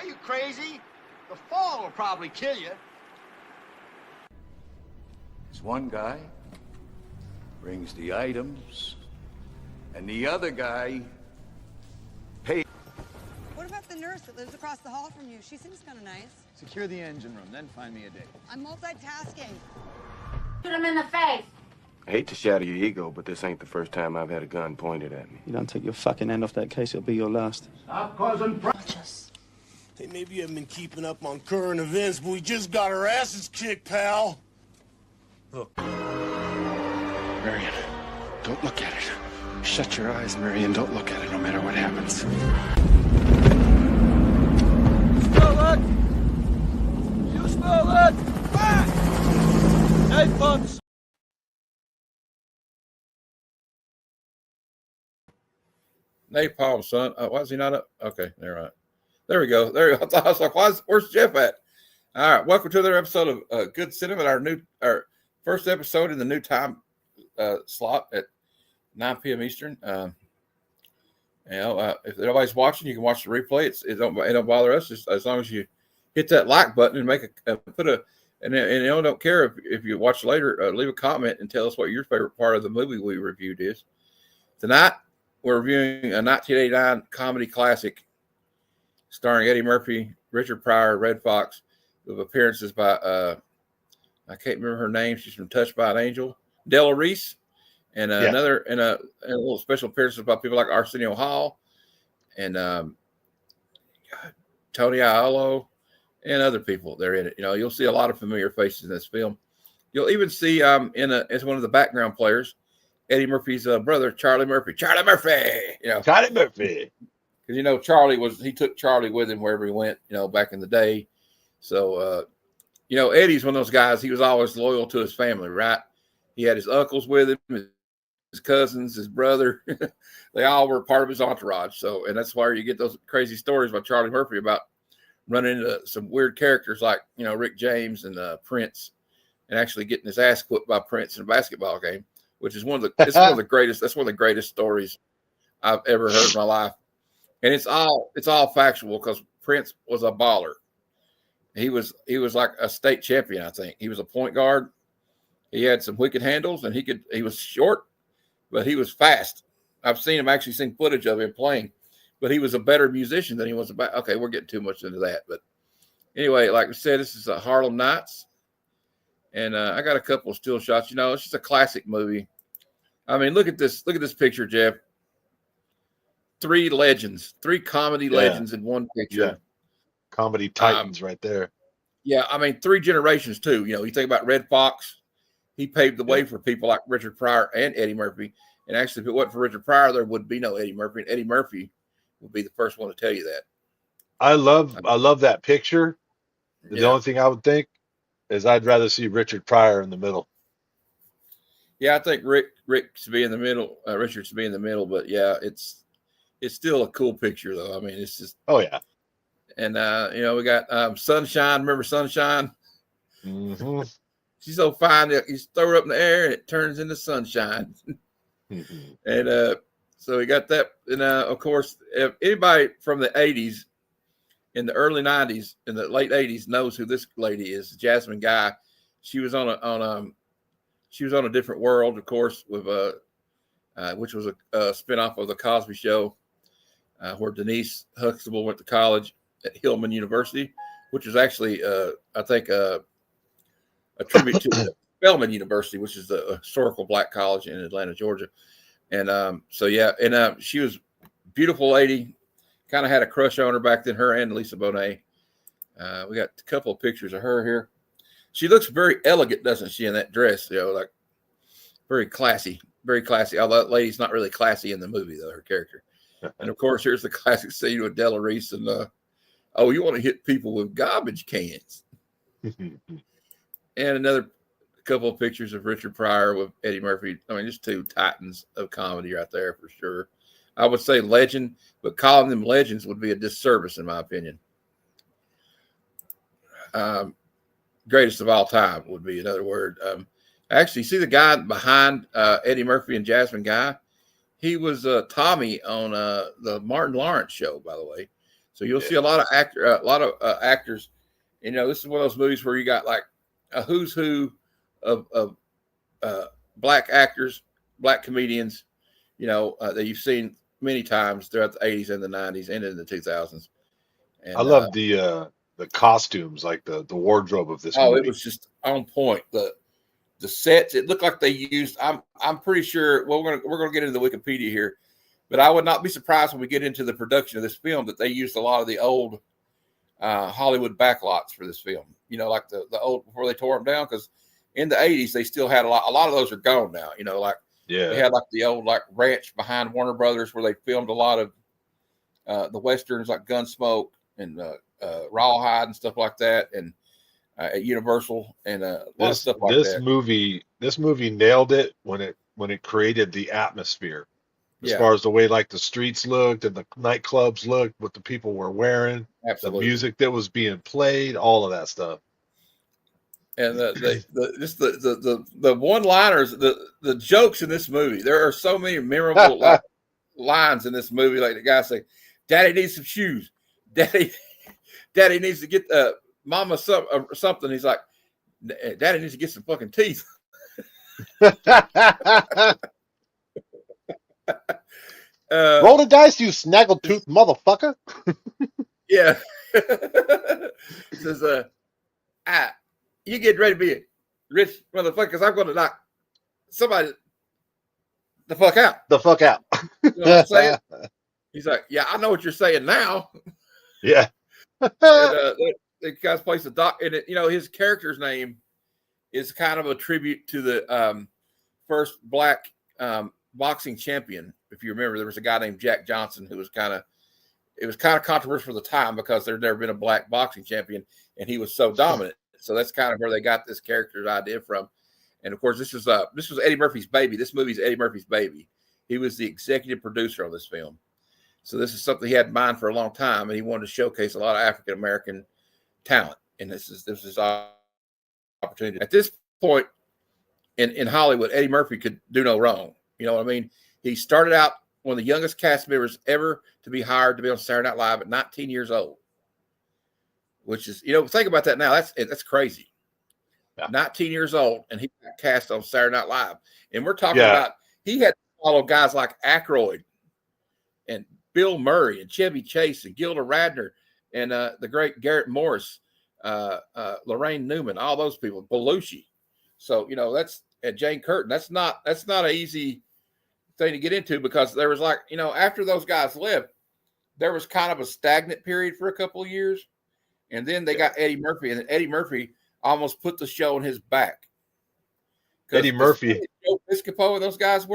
Are you crazy? The fall will probably kill you. There's one guy brings the items, and the other guy pays. What about the nurse that lives across the hall from you? She seems kind of nice. Secure the engine room, then find me a date. I'm multitasking. Shoot him in the face. I hate to shatter your ego, but this ain't the first time I've had a gun pointed at me. You don't take your fucking hand off that case, it'll be your last. Stop causing Just. Hey, maybe you haven't been keeping up on current events, but we just got our asses kicked, pal. Look. Marion, don't look at it. Shut your eyes, Marion. Don't look at it, no matter what happens. Smell that? You smell that? Ah! Knife bumps. Napalm, son. Why is he not up? Okay, there, right. There we go. There we go. I was like, where's Jeff at? All right, welcome to another episode of Good Cinema, our first episode in the new time slot at 9 p.m. Eastern. If nobody's watching, you can watch the replay. It don't bother us, just as long as you hit that like button and make don't care if you watch later. Leave a comment and tell us what your favorite part of the movie we reviewed is. Tonight we're reviewing a 1989 comedy classic starring Eddie Murphy, Richard Pryor, Red Fox, with appearances by I can't remember her name. She's from Touched by an Angel, Della Reese, and a little special appearances by people like Arsenio Hall and Tony Aiello and other people. They're in it. You know, you'll see a lot of familiar faces in this film. You'll even see as one of the background players, Eddie Murphy's brother, Charlie Murphy. Charlie Murphy, Charlie Murphy. Because Charlie took Charlie with him wherever he went, back in the day. So Eddie's one of those guys. He was always loyal to his family, right? He had his uncles with him, his cousins, his brother. They all were part of his entourage. So, and that's why you get those crazy stories about Charlie Murphy about running into some weird characters like Rick James and Prince, and actually getting his ass whooped by Prince in a basketball game, which is one of the greatest. That's one of the greatest stories I've ever heard in my life. And it's all factual because Prince was a baller. He was like a state champion, I think. He was a point guard. He had some wicked handles, and he was short, but he was fast. I've seen footage of him playing, but he was a better musician than he was about. Okay, we're getting too much into that, but anyway, like I said, this is Harlem Nights, and I got a couple of still shots. It's just a classic movie. I mean, look at this picture, Jeff. Three comedy legends in one picture. Yeah. Comedy titans right there. Yeah, I mean, three generations too. You think about Red Fox, he paved the way for people like Richard Pryor and Eddie Murphy. And actually, if it wasn't for Richard Pryor, there would be no Eddie Murphy. And Eddie Murphy would be the first one to tell you that. I love that picture. The only thing I would think is I'd rather see Richard Pryor in the middle. Yeah, I think Rick should be in the middle. Richard should be in the middle. But yeah, it's still a cool picture, though. I mean, it's just. Oh, yeah. And, we got Sunshine. Remember Sunshine? Mm-hmm. She's so fine that you throw her up in the air and it turns into sunshine. Mm-hmm. And so we got that. And, of course, if anybody from the 80s, in the early 90s, in the late 80s knows who this lady is, Jasmine Guy. She was on a different world, of course, with which was a spinoff of the Cosby Show. Where Denise Huxtable went to college at Hillman University, which is actually, I think, a tribute to Spelman University, which is a historical black college in Atlanta, Georgia. And she was a beautiful lady. Kind of had a crush on her back then, her and Lisa Bonet. We got a couple of pictures of her here. She looks very elegant, doesn't she, in that dress? Like very classy, very classy. Although that lady's not really classy in the movie, though, her character. And of course, here's the classic scene with Della Reese and you want to hit people with garbage cans. And another couple of pictures of Richard Pryor with Eddie Murphy. I mean, just two titans of comedy right there for sure. I would say legend, but calling them legends would be a disservice in my opinion. Greatest of all time would be another word. Actually, see the guy behind Eddie Murphy and Jasmine Guy? He was Tommy on the Martin Lawrence show, by the way. So you'll see a lot of actors. You know, this is one of those movies where you got like a who's who of black actors, black comedians, you know, that you've seen many times throughout the 80s and the 90s and in the 2000s. And I love the costumes, like the wardrobe of this movie. It was just on point. The sets, it looked like they used. I'm pretty sure. Well, we're gonna get into the Wikipedia here, but I would not be surprised when we get into the production of this film that they used a lot of the old Hollywood backlots for this film. You know, like the old before they tore them down, because in the 80s they still had a lot. A lot of those are gone now. You know, like they had like the old like ranch behind Warner Brothers where they filmed a lot of the westerns like Gunsmoke and Rawhide and stuff like that, and at Universal and a lot of stuff like that. This movie nailed it when it created the atmosphere, as far as the way like the streets looked and the nightclubs looked, what the people were wearing, the music that was being played, all of that stuff. And the one-liners, the jokes in this movie. There are so many memorable lines in this movie. Like the guy say, "Daddy needs some shoes. Daddy needs to get Mama something." He's like, "Daddy needs to get some fucking teeth." Roll the dice, you snaggletooth motherfucker. Yeah. Says, you get ready to be a rich motherfucker, because I'm going to knock somebody the fuck out. The fuck out. You know what I'm saying? He's like, "Yeah, I know what you're saying now." Yeah. And, the guy's plays the doc, and you know his character's name is kind of a tribute to the first black boxing champion. If you remember, there was a guy named Jack Johnson who was kind of controversial for the time because there'd never been a black boxing champion, and he was so dominant. So that's kind of where they got this character's idea from. And of course, this was Eddie Murphy's baby. This movie's Eddie Murphy's baby. He was the executive producer on this film. So this is something he had in mind for a long time, and he wanted to showcase a lot of African American talent. And this is opportunity. At this point in Hollywood, Eddie Murphy could do no wrong. You know what I mean? He started out one of the youngest cast members ever to be hired to be on Saturday Night Live at 19 years old, which is, you know, think about that now. That's crazy. Yeah. 19 years old, and he got cast on Saturday Night Live. And we're talking about he had to follow guys like Aykroyd and Bill Murray and Chevy Chase and Gilda Radner and the great Garrett Morris, Lorraine Newman, all those people, Belushi. So, you know, that's at Jane Curtin. That's not an easy thing to get into, because there was, like, you know, after those guys left, there was kind of a stagnant period for a couple of years. And then they got Eddie Murphy, and Eddie Murphy almost put the show on his back. Eddie Murphy, Joe Piscopo and those guys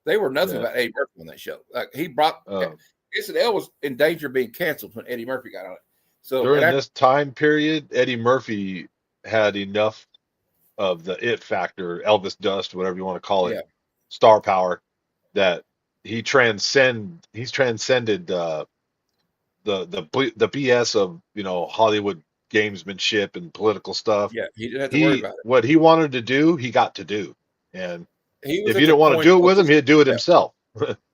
they were nothing about Eddie Murphy on that show. Like, he brought SNL was in danger of being canceled when Eddie Murphy got on it. So during this time period, Eddie Murphy had enough of the it factor, Elvis dust, whatever you want to call it, star power, that he's transcended the BS of, you know, Hollywood gamesmanship and political stuff. Yeah, he didn't have to worry about it. What he wanted to do, he got to do. And if you didn't want to do it with him, he'd do it himself.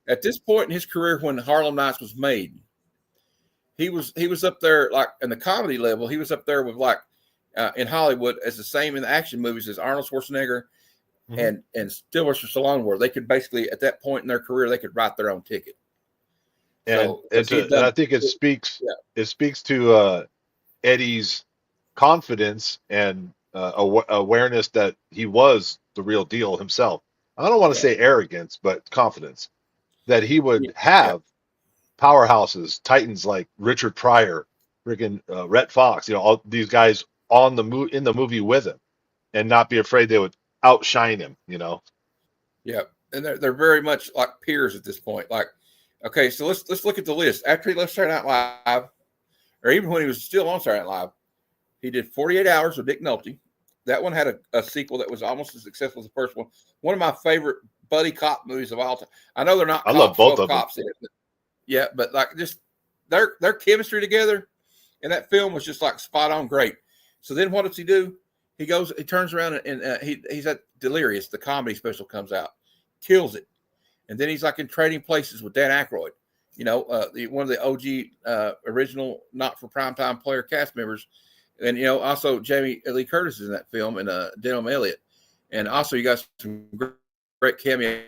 At this point in his career, when Harlem Nights was made, he was up there, like, in the comedy level. He was up there with, like, in Hollywood as the same in the action movies as Arnold Schwarzenegger and Sylvester Stallone were. They could basically, at that point in their career, they could write their own ticket. And, and I think it speaks to Eddie's confidence and awareness that he was the real deal himself. I don't want to say arrogance, but confidence that he would have powerhouses, titans like Richard Pryor, freaking Rhett Fox, you know, all these guys in the movie with him, and not be afraid they would outshine him, you know. Yeah, and they're very much like peers at this point. Like, okay, so let's look at the list. After he left Saturday Night Live, or even when he was still on Saturday Night Live, he did 48 Hours with Nick Nolte. That one had a sequel that was almost as successful as the first one. One of my favorite buddy cop movies of all time. I know they're not. I love both of them. Yeah, but like, just their chemistry together, and that film was just like spot on great. So then what does he do? He turns around and he's at Delirious. The comedy special comes out, kills it, and then he's like in Trading Places with Dan Aykroyd, one of the OG original not for primetime player cast members, and also Jamie Lee Curtis is in that film, and Denholm Elliott, and also you got some great cameos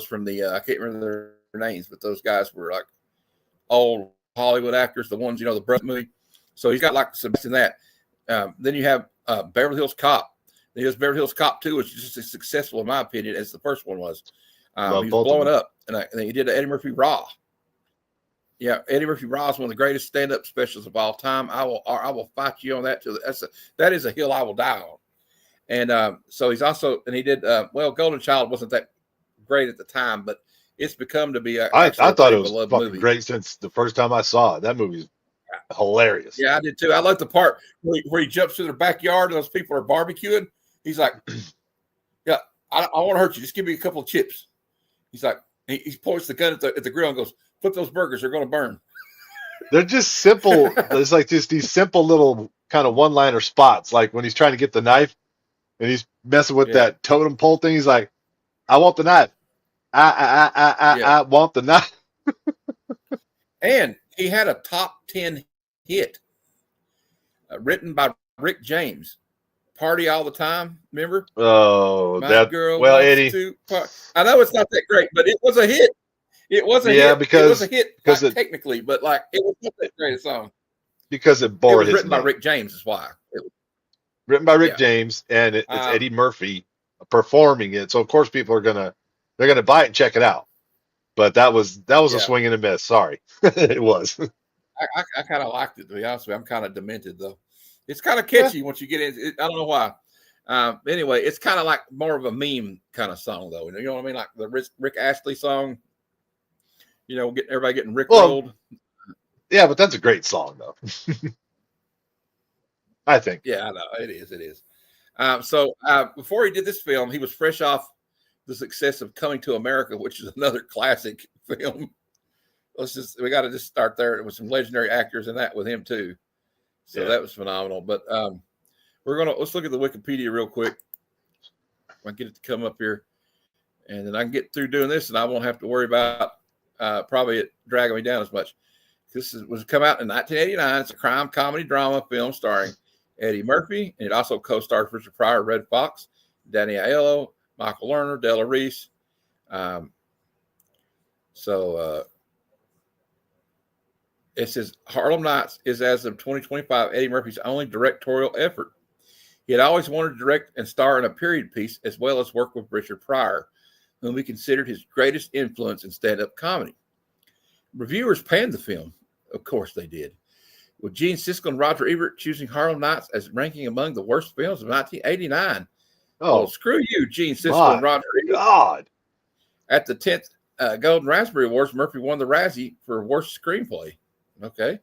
from the I can't remember their names, but those guys were like old Hollywood actors, the ones the Brother movie. So he's got like some in that. Then you have Beverly Hills Cop. There's Beverly Hills Cop 2, which is just as successful in my opinion as the first one was. He was blowing up, and then he did Eddie Murphy Raw. Yeah, Eddie Murphy Raw is one of the greatest stand-up specials of all time. I will fight you on that. That is a hill I will die on. And so he's also, and he did Golden Child wasn't that great at the time, but it's become to be I thought it was fucking movie. great since the first time I saw it. That movie's hilarious. Yeah, I did too. I like the part where he jumps to their backyard and those people are barbecuing. He's like, "Yeah, I want to hurt you. Just give me a couple of chips." He's like, he points the gun at the grill and goes, "Flip those burgers. They're going to burn." They're just simple. It's like just these simple little kind of one-liner spots. Like when he's trying to get the knife and he's messing with that totem pole thing. He's like, "I want the knife. I want the knife." And he had a top 10 hit written by Rick James. Party All the Time, remember? Oh, Eddie. I know it's not that great, but it was a hit. It was a hit. Because it was a hit technically, but like it was not that great a song. Because it bore his written name. by Rick James, is why. Written by Rick James, and it's Eddie Murphy performing it. So of course people are gonna buy it and check it out. But that was a swing and a miss. Sorry, it was. I kind of liked it, to be honest with you. I'm kind of demented though. It's kind of catchy once you get into it. I don't know why. Anyway, it's kind of like more of a meme kind of song, though. You know what I mean? Like the Rick Astley song. Everybody getting Rick rolled. Yeah, but that's a great song, though. I think. Yeah, I know. It is. It is. So before he did this film, he was fresh off the success of Coming to America, which is another classic film. We got to just start there with some legendary actors in that with him, too. So that was phenomenal. But let's look at the Wikipedia real quick. I get it to come up here, and then I can get through doing this, and I won't have to worry about probably it dragging me down as much. This was come out in 1989. It's a crime comedy drama film starring Eddie Murphy, and it also co-stars Richard Pryor, Red Fox, Danny Aiello, Michael Lerner, Della Reese. It says Harlem Nights is, as of 2025, Eddie Murphy's only directorial effort. He had always wanted to direct and star in a period piece, as well as work with Richard Pryor, whom he considered his greatest influence in stand-up comedy. Reviewers panned the film. Of course they did, with Gene Siskel and Roger Ebert choosing Harlem Nights as ranking among the worst films of 1989. Oh, well, screw you, Gene Siskel and Roger Ebert. God. At the 10th Golden Raspberry Awards, Murphy won the Razzie for Worst Screenplay. Okay.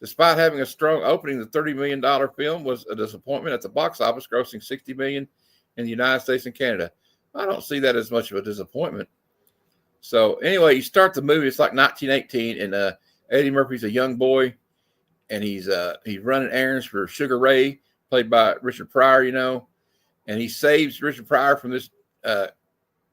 Despite having a strong opening, the $30 million film was a disappointment at the box office, grossing $60 million in the United States and Canada. I don't see that as much of a disappointment. So anyway, you start the movie. It's like 1918, and Eddie Murphy's a young boy, and he's running errands for Sugar Ray, played by Richard Pryor, and he saves Richard Pryor from this little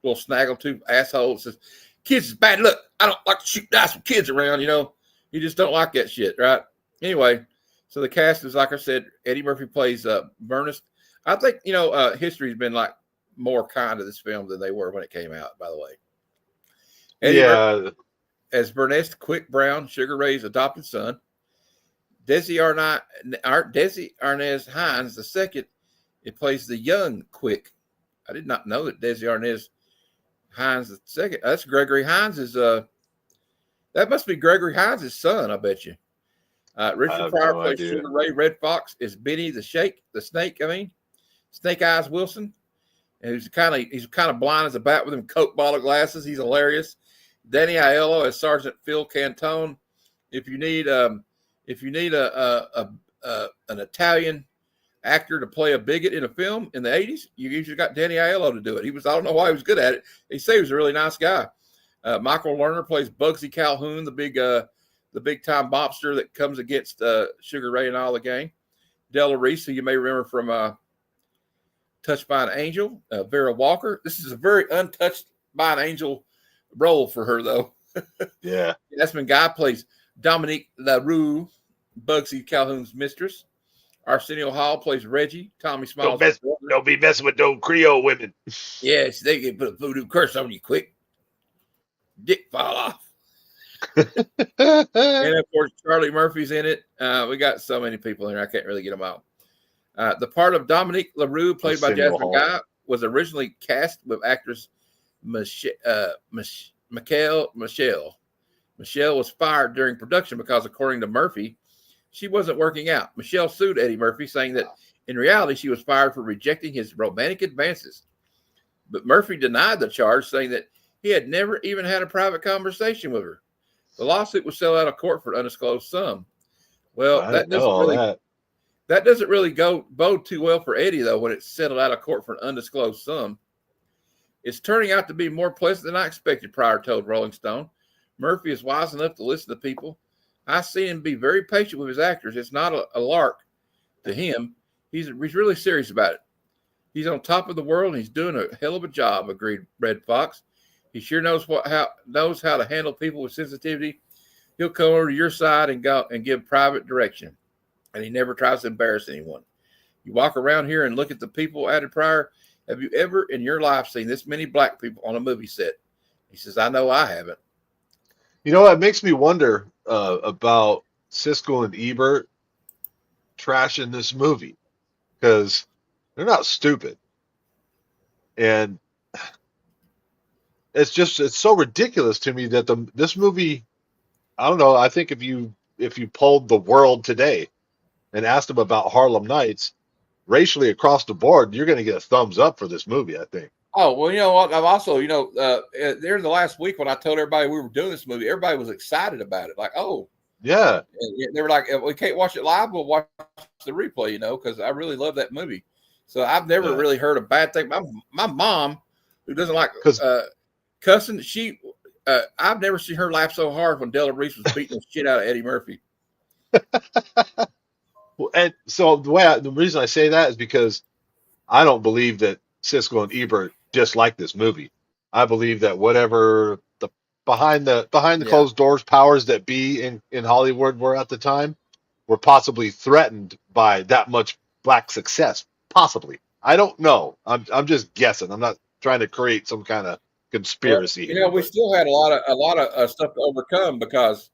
snaggletooth asshole that says, "Kids is bad luck. I don't like to shoot dice with kids around, You just don't like that shit, right?" Anyway, so the cast is, like I said, Eddie Murphy plays Bernest. I think, history's been like more kind to this film than they were when it came out, by the way. Eddie Murphy as Bernest Quick Brown, Sugar Ray's adopted son. Desi Arnaz Hines II, it plays the young Quick. I did not know that Desi Arnaz Hines II. That's Gregory Hines' that must be Gregory Hines' son, I bet you. Richard Pryor plays Sugar Ray. Red Fox is Benny the Snake. Snake Eyes Wilson, and he's kind of blind as a bat with him Coke bottle glasses. He's hilarious. Danny Aiello as Sergeant Phil Cantone. If you need an Italian actor to play a bigot in a film in the 80s, you usually got Danny Aiello to do it. I don't know why he was good at it. He said he was a really nice guy. Michael Lerner plays Bugsy Calhoun, the big time mobster that comes against Sugar Ray and all the gang. Della Reese, who you may remember from Touched by an Angel. Vera Walker. This is a very untouched by an angel role for her, though. Yeah. Jasmine Guy plays Dominique LaRue, Bugsy Calhoun's mistress. Arsenio Hall plays Reggie, Tommy Smiles. Don't be messing with those Creole women. Yes, they can put a voodoo curse on you quick. Dick fall off. And of course, Charlie Murphy's in it. We got so many people in here, I can't really get them out. The part of Dominique LaRue, played by Jasmine Guy, was originally cast with actress Michelle. Michelle was fired during production because, according to Murphy, she wasn't working out. Michelle sued Eddie Murphy, saying that in reality she was fired for rejecting his romantic advances. But Murphy denied the charge, saying that he had never even had a private conversation with her. The lawsuit was settled out of court for an undisclosed sum. Well, that doesn't really bode too well for Eddie, though, when it's settled out of court for an undisclosed sum. It's turning out to be more pleasant than I expected, Pryor told Rolling Stone. Murphy is wise enough to listen to people. I see him be very patient with his actors. It's not a lark to him. He's really serious about it. He's on top of the world, and he's doing a hell of a job, agreed Red Fox. He sure knows how to handle people with sensitivity. He'll come over to your side and go and give private direction, and he never tries to embarrass anyone. You walk around here and look at the people, added Pryor. Have you ever in your life seen this many black people on a movie set? He says, I know I haven't. You know, it makes me wonder about Siskel and Ebert trashing this movie, because they're not stupid. And it's so ridiculous to me that this movie, I don't know, I think if you polled the world today and asked them about Harlem Nights, racially across the board, you're going to get a thumbs up for this movie, I think. Oh, well, you know what? I've also, there the last week when I told everybody we were doing this movie, everybody was excited about it. Like, oh. Yeah. And they were like, if we can't watch it live, we'll watch the replay, because I really love that movie. So I've never really heard a bad thing. My mom, who doesn't like cussing, I've never seen her laugh so hard when Della Reese was beating the shit out of Eddie Murphy. And so the reason I say that is because I don't believe that Siskel and Ebert dislike this movie. I believe that whatever the behind the closed doors powers that be in Hollywood were at the time were possibly threatened by that much black success. Possibly. I don't know. I'm just guessing. I'm not trying to create some kind of conspiracy. Well, we still had a lot of stuff to overcome because,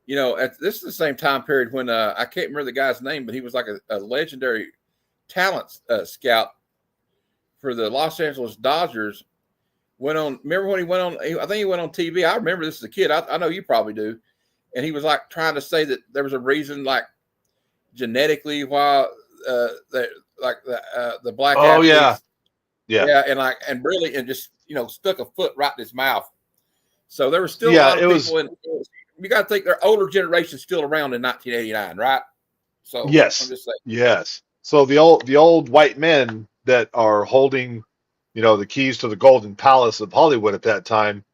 this is the same time period when I can't remember the guy's name, but he was like a legendary talent scout for the Los Angeles Dodgers. Remember when he went on? I think he went on TV. I remember this as a kid. I know you probably do. And he was like trying to say that there was a reason, like genetically, why the black. Oh athletes, yeah, and really just stuck a foot right in his mouth. So there were still a lot of people. You got to think their older generation still around in 1989, right? So yes, I'm just saying. Yes. So the old white men that are holding, the keys to the Golden Palace of Hollywood at that time,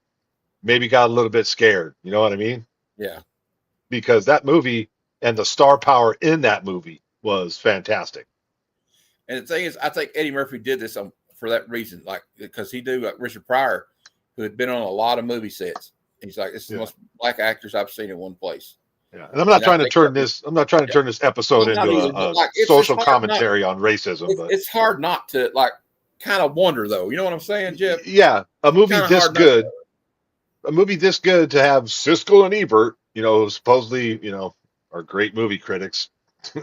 maybe got a little bit scared. You know what I mean? Yeah. Because that movie and the star power in that movie was fantastic. And the thing is, I think Eddie Murphy did this for that reason, because he knew Richard Pryor, who had been on a lot of movie sets. He's like, this is the most black actors I've seen in one place. Yeah, and I'm not trying to turn this episode into a social commentary on racism. But it's hard not to kind of wonder, though. You know what I'm saying, Jeff? Yeah, a movie this good to have Siskel and Ebert, supposedly, are great movie critics.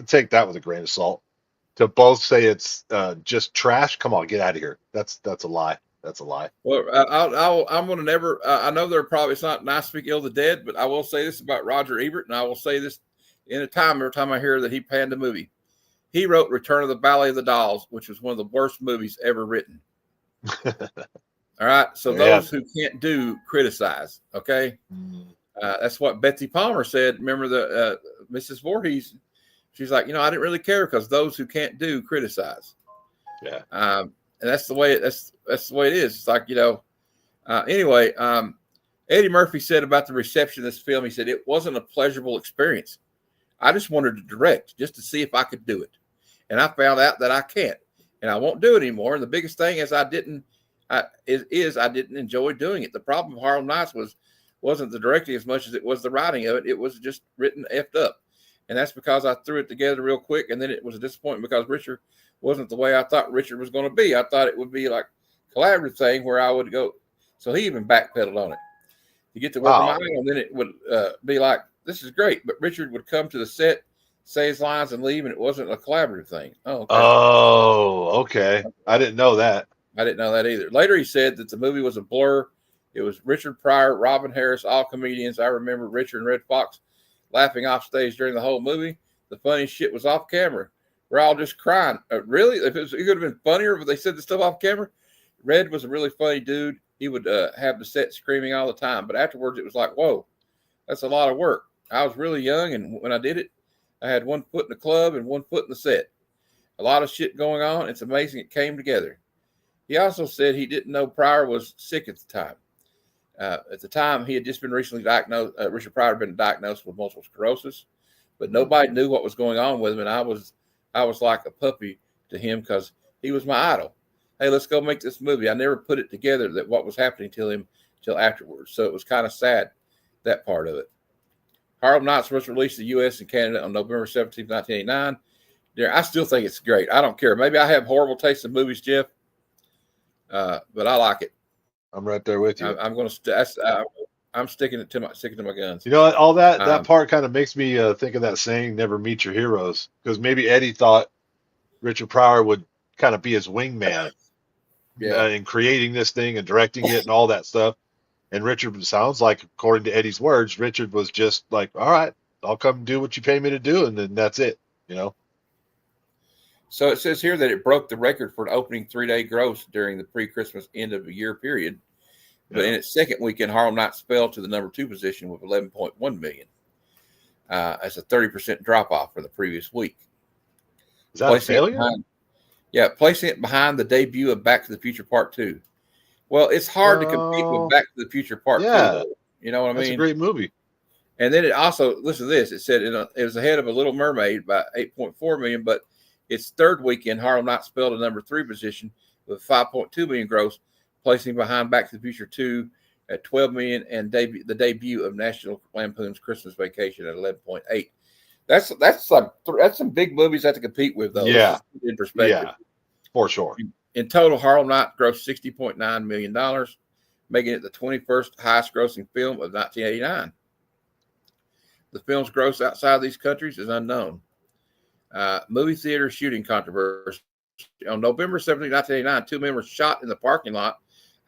Take that with a grain of salt. To both say it's just trash. Come on, get out of here. That's a lie. That's a lie. Well, I'm going to never. I know it's not nice to speak ill of the dead, but I will say this about Roger Ebert, and I will say this every time I hear that he panned a movie. He wrote Return of the Ballet of the Dolls, which was one of the worst movies ever written. All right, so those who can't do criticize. Okay, that's what Betsy Palmer said. Remember the Mrs. Voorhees? She's like, I didn't really care because those who can't do criticize. Yeah. And that's the way that's the way it is. It's like, anyway, Eddie Murphy said about the reception of this film, he said, it wasn't a pleasurable experience. I just wanted to direct just to see if I could do it. And I found out that I can't, and I won't do it anymore. And the biggest thing is I didn't enjoy doing it. The problem with Harlem Nights was wasn't the directing as much as it was the writing of it. It was just written effed up. And that's because I threw it together real quick. And then it was a disappointment because Richard wasn't the way I thought Richard was going to be. I thought it would be like a collaborative thing where I would go. So he even backpedaled on it. You get to work on mine, and then it would be like, this is great. But Richard would come to the set, say his lines, and leave, and it wasn't a collaborative thing. Okay. I didn't know that. I didn't know that either. Later, he said that the movie was a blur. It was Richard Pryor, Robin Harris, all comedians. I remember Richard and Red Fox laughing off stage during the whole movie. The funniest shit was off camera. We're all just crying. Really? It could have been funnier if they said the stuff off camera. Red was a really funny dude. He would have the set screaming all the time. But afterwards, it was like, whoa, that's a lot of work. I was really young, and when I did it, I had one foot in the club and one foot in the set. A lot of shit going on. It's amazing it came together. He also said he didn't know Pryor was sick at the time. At the time, he had just been recently diagnosed. Richard Pryor had been diagnosed with multiple sclerosis, but nobody knew what was going on with him. And I was like a puppy to him because he was my idol. Hey, let's go make this movie. I never put it together that what was happening till afterwards. So it was kind of sad, that part of it. Harlem Nights was released in the U.S. and Canada on November 17, 1989. I still think it's great. I don't care. Maybe I have horrible taste in movies, Jeff, but I like it. I'm right there with you. I'm going to. I'm sticking to my guns. You know, all that part kind of makes me think of that saying, "Never meet your heroes," because maybe Eddie thought Richard Pryor would kind of be his wingman in creating this thing and directing it and all that stuff. And Richard sounds like, according to Eddie's words, Richard was just like, "All right, I'll come do what you pay me to do," and then that's it. You know. So it says here that it broke the record for an opening 3-day gross during the pre-Christmas end of the year period. But in its second weekend, Harlem Nights fell to the number 2 position with 11.1 million. As a 30% drop off from the previous week. Is that a failure? Placing it behind the debut of Back to the Future Part 2. Well, it's hard to compete with Back to the Future Part 2. Though. You know what I mean? That's a great movie. And then it also, listen to this, it said it was ahead of A Little Mermaid by 8.4 million, but its third weekend, Harlem Nights fell to number 3 position with 5.2 million gross, placing behind Back to the Future 2 at 12 million and the debut of National Lampoon's Christmas Vacation at 11.8. That's some big movies I have to compete with, though. Yeah. In perspective. Yeah, for sure. In total, Harlem Nights grossed $60.9 million, making it the 21st highest grossing film of 1989. The film's gross outside these countries is unknown. Movie theater shooting controversy. On November 17, 1989, 2 men were shot in the parking lot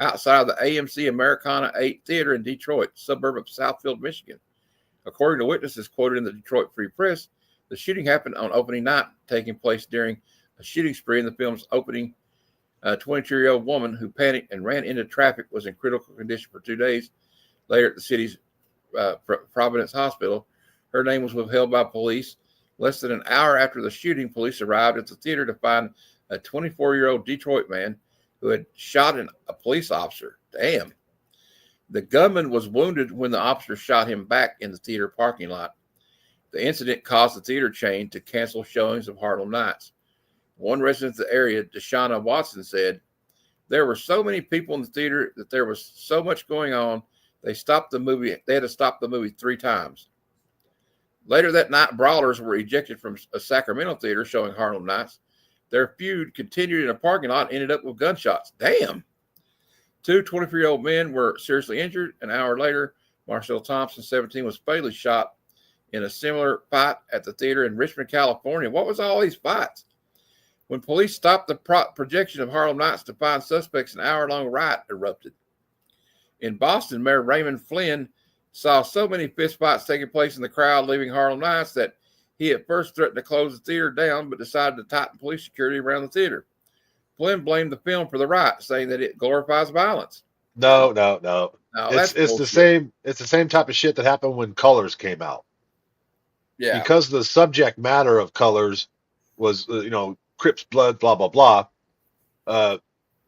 outside of the AMC Americana 8 Theater in Detroit, suburb of Southfield, Michigan. According to witnesses quoted in the Detroit Free Press, the shooting happened on opening night, taking place during a shooting spree in the film's opening. A 22-year-old woman who panicked and ran into traffic was in critical condition for 2 days. Later at the city's Providence Hospital, her name was withheld by police. Less than an hour after the shooting, police arrived at the theater to find a 24-year-old Detroit man who had shot a police officer. Damn. The gunman was wounded when the officer shot him back in the theater parking lot. The incident caused the theater chain to cancel showings of Harlem Nights. One resident of the area, Deshauna Watson, said, "There were so many people in the theater that there was so much going on. They had to stop the movie 3 times." Later that night, brawlers were ejected from a Sacramento theater showing Harlem Nights. Their feud continued in a parking lot and ended up with gunshots. Damn. 2 24-year-old men were seriously injured. An hour later, Marcel Thompson, 17, was fatally shot in a similar fight at the theater in Richmond, California. What was all these fights? When police stopped the projection of Harlem Nights to find suspects, an hour-long riot erupted. In Boston, Mayor Raymond Flynn saw so many fistfights taking place in the crowd leaving Harlem Nights that he at first threatened to close the theater down, but decided to tighten police security around the theater. Flynn blamed the film for the riot, saying that it glorifies violence. No. It's the same. It's the same type of shit that happened when Colors came out. Yeah. Because the subject matter of Colors was, Crips blood, blah blah blah.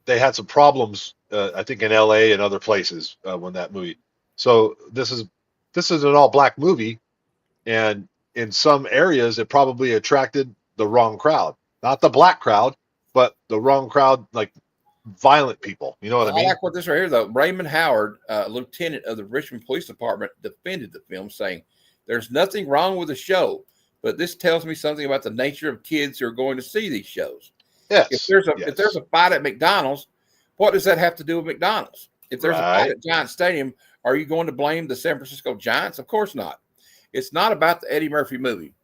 They had some problems, I think, in L.A. and other places when that movie. So this is an all black movie, and in some areas it probably attracted the wrong crowd, not the black crowd, but the wrong crowd, like violent people. You know what I mean? I like what this right here, though. Raymond Howard, lieutenant of the Richmond Police Department, defended the film, saying, "There's nothing wrong with the show, but this tells me something about the nature of kids who are going to see these shows. Yes. If there's a fight at McDonald's, what does that have to do with McDonald's? If there's a fight at Giant Stadium, are you going to blame the San Francisco Giants? Of course not. It's not about the Eddie Murphy movie."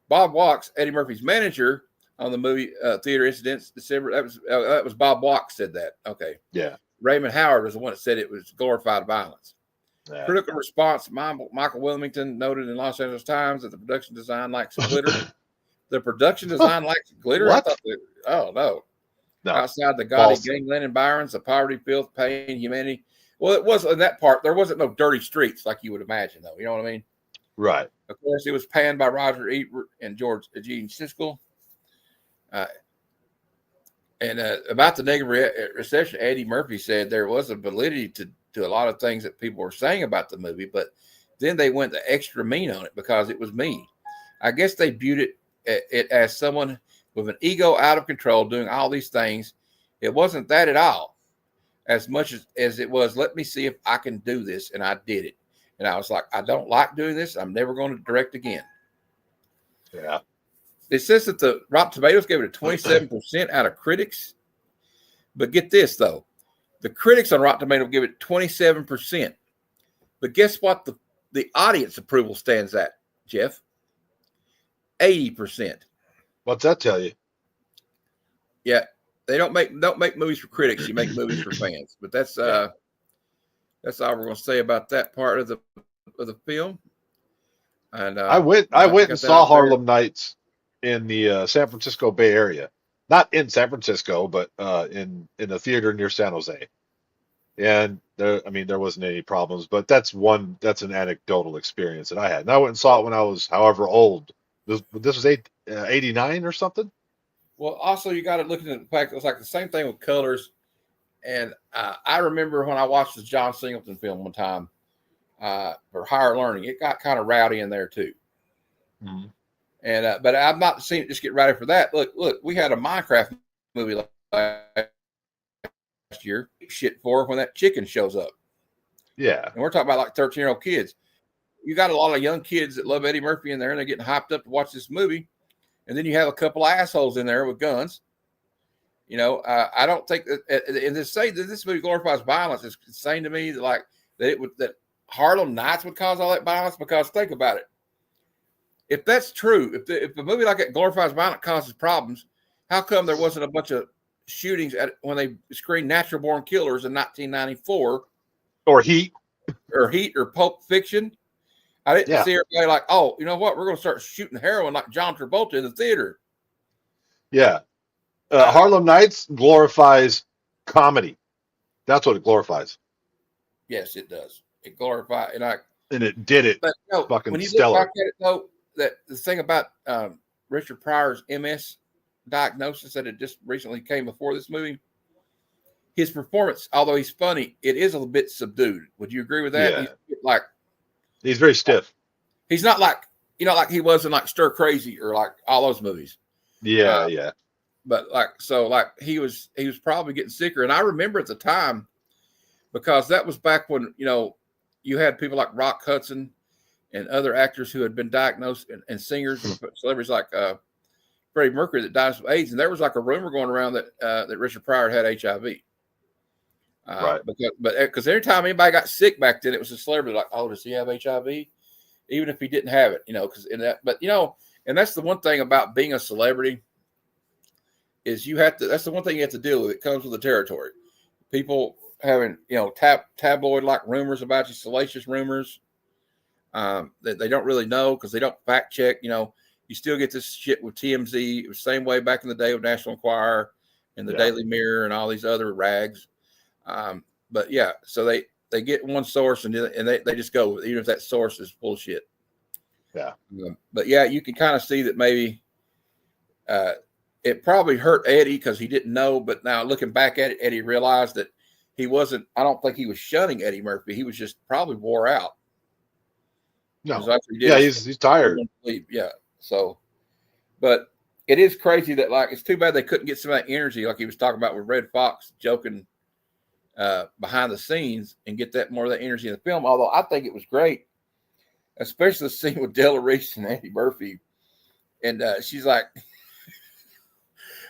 Bob Walks, Eddie Murphy's manager on the movie Theater Incidents, December. That was Bob Walks said that. Okay. Yeah. Raymond Howard was the one that said it was glorified violence. Yeah. Critical response: Michael Wilmington noted in Los Angeles Times that the production design lacks glitter. The production design lacks glitter. What? I thought oh no. Outside the gaudy gangland environs, the poverty, filth, pain, humanity. Well, it was in that part. There wasn't no dirty streets like you would imagine, though. You know what I mean? Right. Of course, it was panned by Roger Ebert and George Eugene Siskel. And about the negative reception, Eddie Murphy said there was a validity to a lot of things that people were saying about the movie, but then they went the extra mean on it because it was me. I guess they viewed it as someone with an ego out of control doing all these things. It wasn't that at all, as much as it was, let me see if I can do this, and I did it. And I was like, I don't like doing this. I'm never going to direct again. Yeah. It says that the Rotten Tomatoes gave it a 27% out of critics. But get this, though. The critics on Rotten Tomatoes give it 27%. But guess what the audience approval stands at, Jeff? 80%. What's that tell you? Yeah. They don't make movies for critics. You make movies for fans. But that's all we're going to say about that part of the film. And I went and saw Harlem Nights in the San Francisco Bay Area, not in San Francisco, but in a theater near San Jose. And there wasn't any problems, but that's an anecdotal experience that I had. And I went and saw it when I was however old. This was 89 or something. Well, also you got to look at the fact it was like the same thing with colors. And I remember when I watched the John Singleton film one time for Higher Learning, it got kind of rowdy in there too. Mm-hmm. And but I've not seen it just get ready for that. Look, we had a Minecraft movie last year. Shit for when that chicken shows up. Yeah, and we're talking about like 13-year-old kids. You got a lot of young kids that love Eddie Murphy in there, and they're getting hyped up to watch this movie. And then you have a couple of assholes in there with guns. You know, I don't think that, and to say that this movie glorifies violence is insane to me. That Harlem Nights would cause all that violence, because think about it. If that's true, if a movie like that glorifies violence causes problems, how come there wasn't a bunch of shootings when they screened Natural Born Killers in 1994, or Heat, or Pulp Fiction? I didn't see everybody like, oh, you know what? We're going to start shooting heroin like John Travolta in the theater. Yeah. Harlem Nights glorifies comedy. That's what it glorifies. Yes, it does. It glorifies, and it did it. But fucking when you stellar. look back at it, though, that the thing about Richard Pryor's MS diagnosis that it just recently came before this movie, his performance, although he's funny, it is a little bit subdued. Would you agree with that? Yeah. He's very stiff. He's not like he was in like Stir Crazy or like all those movies. Yeah, yeah. But he was probably getting sicker. And I remember at the time, because that was back when, you had people like Rock Hudson and other actors who had been diagnosed, and singers and celebrities like Freddie Mercury that died of AIDS. And there was like a rumor going around that Richard Pryor had HIV. Right. Because every time anybody got sick back then, it was a celebrity like, oh, does he have HIV? Even if he didn't have it, and that's the one thing about being a celebrity is that's the one thing you have to deal with. It comes with the territory. People having, tabloid like rumors about you, salacious rumors that they don't really know because they don't fact check. You still get this shit with TMZ. It was the same way back in the day with National Enquirer and the Daily Mirror and all these other rags. But yeah, so they get one source and they just go, even if that source is bullshit. Yeah. But yeah, you can kind of see that maybe it probably hurt Eddie because he didn't know. But now looking back at it, Eddie realized that he wasn't, I don't think he was shunning Eddie Murphy. He was just probably wore out. No. Yeah, he's tired. Yeah. So, but it is crazy that, like, it's too bad they couldn't get some of that energy, like he was talking about with Red Fox joking behind the scenes, and get that more of that energy in the film. Although I think it was great, especially the scene with Della Reese and Eddie Murphy. And she's like,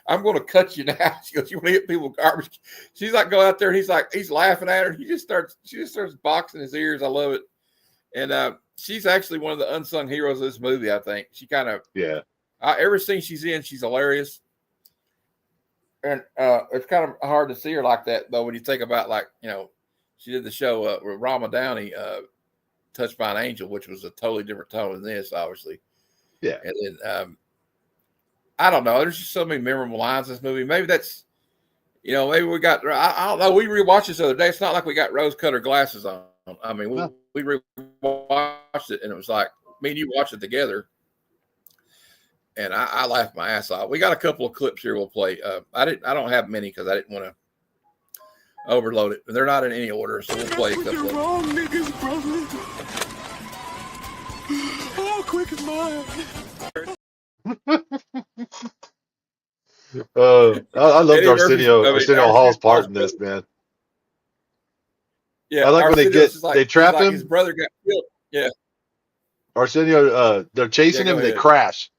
I'm going to cut you now. She goes, you want to hit people with garbage? She's like, go out there. And he's laughing at her. She just starts boxing his ears. I love it. And she's actually one of the unsung heroes of this movie, I think. She kind of, every scene she's in, she's hilarious. And it's kind of hard to see her like that, though, when you think about, like, you know, she did the show with Rama Downey, Touched by an Angel, which was a totally different tone than this, obviously. Yeah. And then, I don't know. There's just so many memorable lines in this movie. Maybe that's, you know, maybe we got, I don't know. We rewatched this the other day. It's not like we got rose colored glasses on. I mean, we rewatched it, and it was like me and you watched it together. And I laughed my ass off. We got a couple of clips here we'll play. I don't have many because I didn't want to overload it. They're not in any order, so we'll play a couple of wrong niggas, brother. How quick is mine? I loved Arsenio Hall's part in brother. this, man. Yeah, I like when they trap him. His brother got killed. Yeah. Arsenio, they're chasing him and they crash.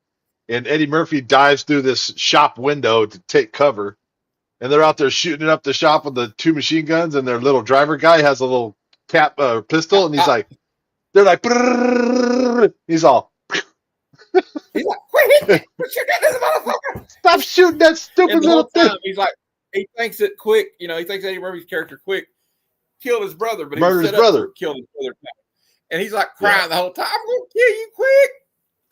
And Eddie Murphy dives through this shop window to take cover. And they're out there shooting up the shop with the 2 machine guns, and their little driver guy has a little pistol, and he's like, they're like, he's all. He's like, quit shoot this motherfucker! Stop shooting that stupid little thing! He's like, he thinks it Quick, you know, he thinks Eddie Murphy's character Quick killed his brother, but he murdered was set his brother. Up to kill his brother. And he's like crying the whole time. I'm gonna kill you, Quick.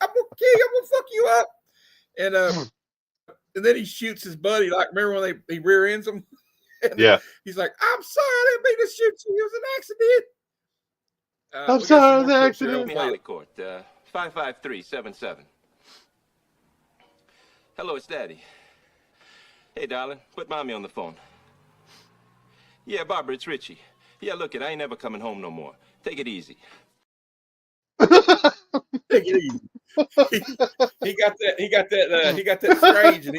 I'm gonna kill you. I'm gonna fuck you up. And then he shoots his buddy. Like, remember when he rear ends him? He's like, I'm sorry, I didn't mean to shoot you. It was an accident. I'm sorry, it was an accident. Valley Court, 55377. Hello, it's Daddy. Hey, darling, put Mommy on the phone. Yeah, Barbara, it's Richie. Yeah, look, I ain't never coming home no more. Take it easy. Take it easy. He got that strange, and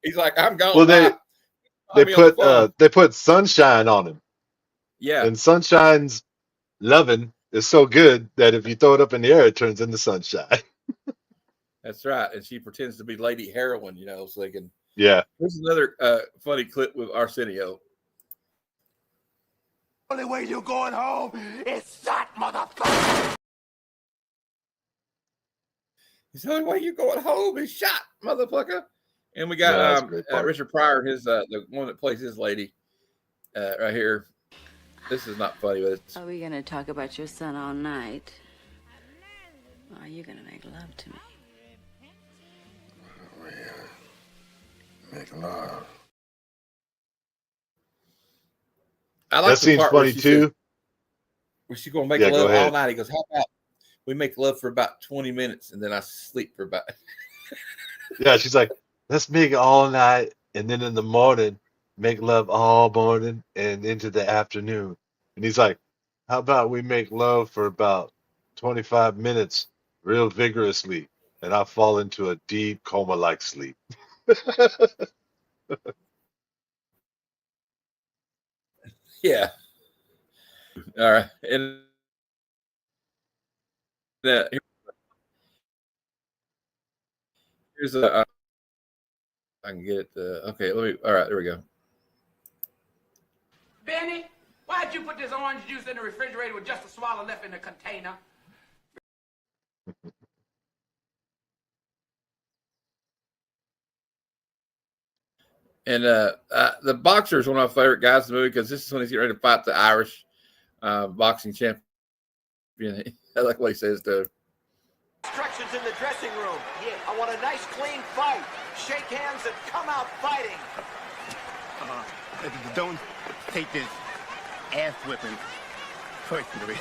he's like, I'm gone. Well, they put Sunshine on him. Yeah. And Sunshine's loving is so good that if you throw it up in the air, it turns into sunshine. That's right. And she pretends to be Lady Heroin, you know, so they can. Yeah. Here's another funny clip with Arsenio. Only way you're going home is that motherfucker. The only way you're going home is shot, motherfucker. And we got Richard Pryor, his the one that plays his lady, right here. This is not funny, but it's. Are we gonna talk about your son all night? Or are you gonna make love to me? Make love. I like that scene's funny too. Where she's gonna make love all night. He goes, how about we make love for about 20 minutes and then I sleep for about. Yeah, she's like, let's make it all night and then in the morning make love all morning and into the afternoon. And he's like, how about we make love for about 25 minutes real vigorously and I fall into a deep coma-like sleep. Yeah. All right. And here's a. I can get it. Okay, let me. All right, there we go. Benny, why'd you put this orange juice in the refrigerator with just a swallow left in the container? And the boxer is one of my favorite guys in the movie because this is when he's getting ready to fight the Irish boxing champion. I like what he says to. Instructions in the dressing room. Yeah. I want a nice, clean fight. Shake hands and come out fighting. Don't take this ass whipping personally.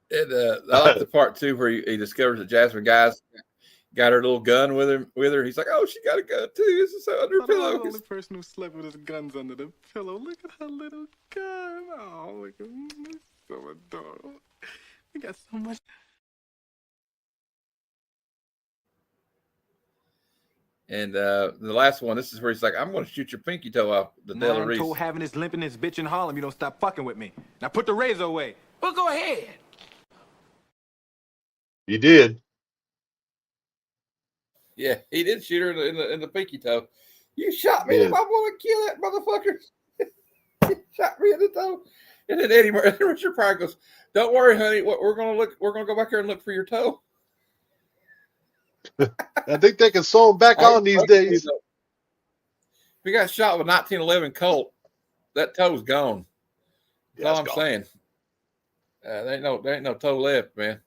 And I like the part too where he discovers that Jasmine Guy's got her little gun with her. He's like, "Oh, she got a gun too. This is under her pillow." I'm the only person who slept with his guns under the pillow. Look at her little gun. Oh, look at me, so adorable. got so much. And the last one, this is where he's like, I'm going to shoot your pinky toe off the Della Reese. I'm having this limping this bitch in Harlem. You don't stop fucking with me. Now put the razor away. Well, go ahead. He did. Yeah, he did shoot her in the pinky toe. You shot me. If I want to kill that motherfucker. You shot me in the toe. And then Richard Pryor goes, "Don't worry, honey. We're gonna go back here and look for your toe." I think they can sew them back on these days. If you got shot with 1911 Colt, that toe's gone. That's all I'm saying. There ain't no toe left, man.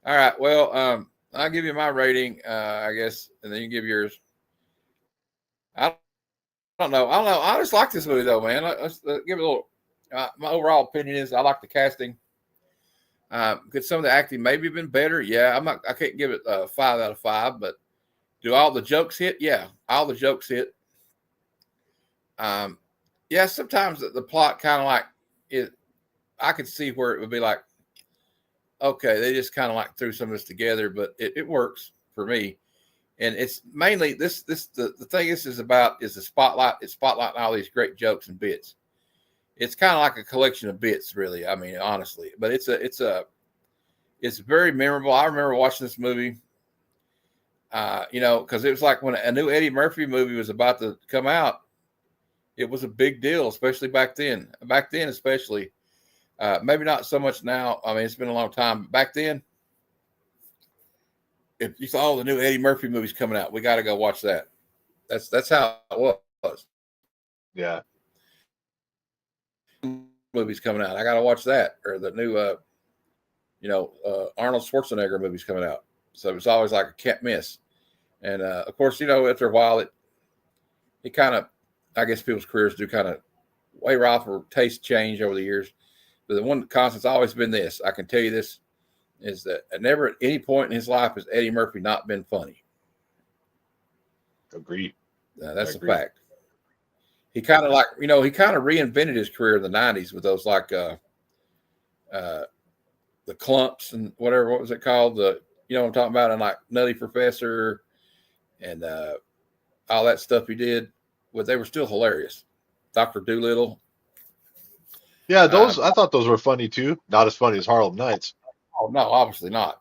All right. Well, I'll give you my rating, I guess, and then you give yours. I don't know. I just like this movie, though, man. Let's give it a little. My overall opinion is I like the casting. Could some of the acting maybe been better? Yeah, I can't give it 5 out of 5, but do all the jokes hit? Yeah, all the jokes hit. Yeah, sometimes the plot kind of like it. I could see where it would be like, okay, they just kind of like threw some of this together, but it works for me. And it's mainly the thing this is about is the spotlight. It's spotlighting all these great jokes and bits. It's kind of like a collection of bits, really. I mean, honestly, but it's very memorable. I remember watching this movie, because it was like when a new Eddie Murphy movie was about to come out, it was a big deal, especially back then. Back then, especially, maybe not so much now. I mean, it's been a long time. But back then, if you saw all the new Eddie Murphy movies coming out, we got to go watch that. That's how it was. Yeah. Movies coming out, I got to watch that, or the new, Arnold Schwarzenegger movies coming out. So it's always like a can't miss. And of course, after a while, it kind of, I guess people's careers do kind of waver off or taste change over the years. But the one constant's always been this. I can tell you this is that never at any point in his life has Eddie Murphy not been funny. Agreed. That's a fact. He kind of reinvented his career in the 90s with those like the clumps and whatever, what was it called? What I'm talking about, and like Nutty Professor and all that stuff he did, but they were still hilarious. Dr. Doolittle. Yeah, I thought those were funny too. Not as funny as Harlem Nights. Oh no, obviously not.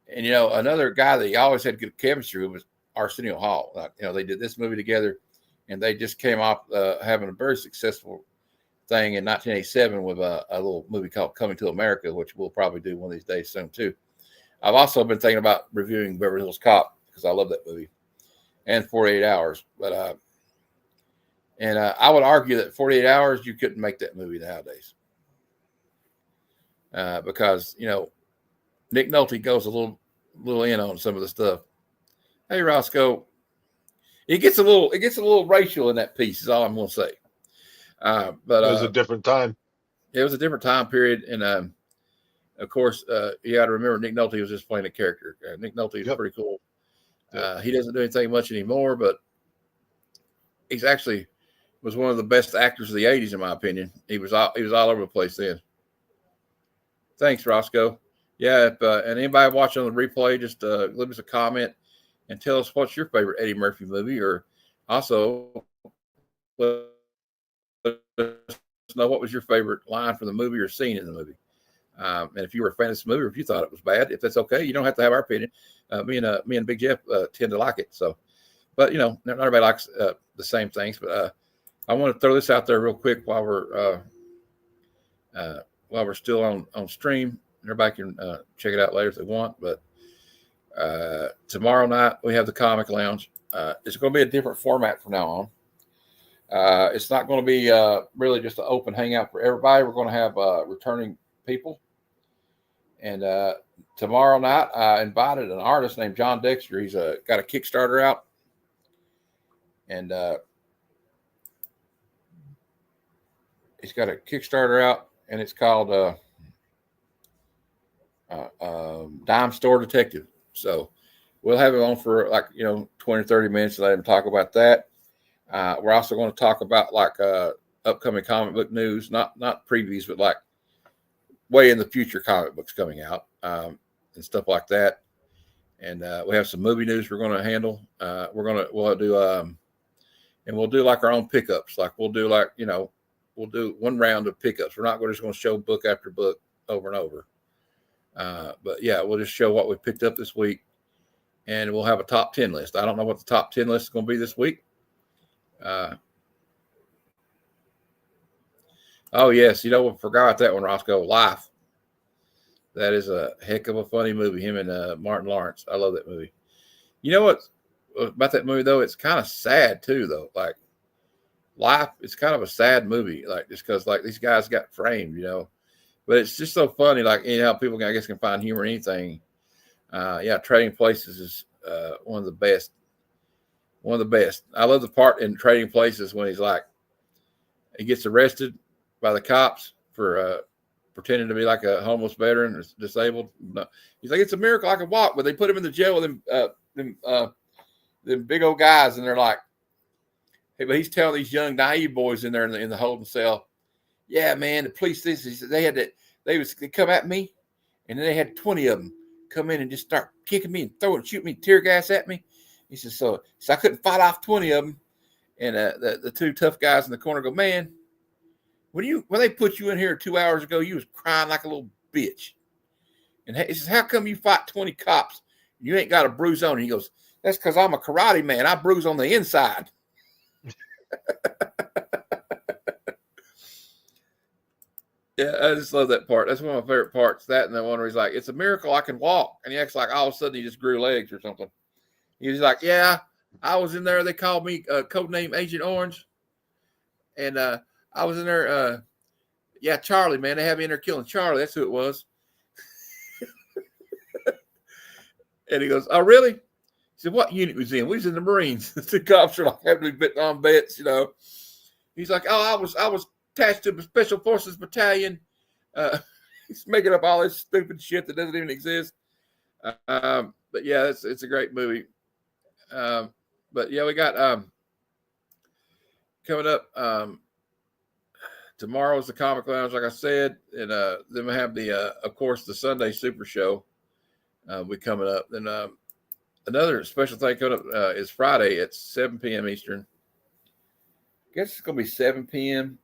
And another guy that he always had good chemistry with was Arsenio Hall. They did this movie together. And they just came off having a very successful thing in 1987 with a little movie called Coming to America, which we'll probably do one of these days soon, too. I've also been thinking about reviewing Beverly Hills Cop because I love that movie, and 48 Hours. But I would argue that 48 Hours, you couldn't make that movie nowadays because, Nick Nolte goes a little in on some of the stuff. Hey, Roscoe. It gets a little racial in that piece, is all I'm going to say. But it was a different time. It was a different time period, and of course, you got to remember Nick Nolte was just playing a character. Nick Nolte is pretty cool. He doesn't do anything much anymore, but he's actually was one of the best actors of the '80s, in my opinion. He was all over the place then. Thanks, Roscoe. Yeah, and anybody watching on the replay, just leave us a comment. And tell us what's your favorite Eddie Murphy movie, or also let us know what was your favorite line from the movie or scene in the movie. And if you were a fan of this movie, or if you thought it was bad, if that's okay, you don't have to have our opinion. Me and Big Jeff tend to like it. So, but not everybody likes the same things. But I want to throw this out there real quick while we're still on stream. Everybody can check it out later if they want, but. Tomorrow night we have the Comic Lounge. It's going to be a different format from now on. It's not going to be really just an open hangout for everybody. We're going to have returning people. And tomorrow night I invited an artist named John Dexter. He's got a Kickstarter out, and and it's called Dime Store Detective. So we'll have him on for 20 or 30 minutes and let him talk about that. We're also going to talk about upcoming comic book news, not previews, but way in the future comic books coming out and stuff like that. And we have some movie news we're going to handle. We'll do like our own pickups. Like we'll do one round of pickups. We're not just going to show book after book over and over. But yeah, we'll just show what we picked up this week, and we'll have a top 10 list. I don't know what the top 10 list is going to be this week. Oh yes, we forgot about that one, Roscoe. Life. That is a heck of a funny movie. Him and Martin Lawrence. I love that movie. You know what about that movie though? It's kind of sad too, though. Like Life, it's kind of a sad movie. Like just because like these guys got framed, But it's just so funny. Like how people I guess can find humor in anything. Trading Places is one of the best. One of the best. I love the part in Trading Places when he's like, he gets arrested by the cops for pretending to be like a homeless veteran or disabled. No. He's like, it's a miracle I can walk, but they put him in the jail with them big old guys, and they're like, hey, but he's telling these young naive boys in there in the holding cell, yeah, man, the police they come at me, and then they had 20 of them come in and just start kicking me and shoot me tear gas at me. He says, so I couldn't fight off 20 of them. And the two tough guys in the corner go, man, when they put you in here 2 hours ago, you was crying like a little bitch. And he says, how come you fight 20 cops and you ain't got a bruise on? And he goes, that's because I'm a karate man. I bruise on the inside. Yeah, I just love that part. That's one of my favorite parts. That and the one where he's like, it's a miracle I can walk. And he acts like all of a sudden he just grew legs or something. He's like, yeah, I was in there. They called me codename Agent Orange. And I was in there. Charlie, man. They had me in there killing Charlie. That's who it was. And he goes, oh, really? He said, what unit was in? We was in the Marines. The cops are like having Vietnam vets, He's like, oh, I was attached to the Special Forces Battalion. He's making up all this stupid shit that doesn't even exist. But yeah, it's a great movie. But yeah, we got coming up tomorrow's the Comic Lounge, like I said, and then we have of course the Sunday Super Show we coming up. Then another special thing coming up is Friday at 7 p.m. Eastern. I guess it's gonna be 7 p.m.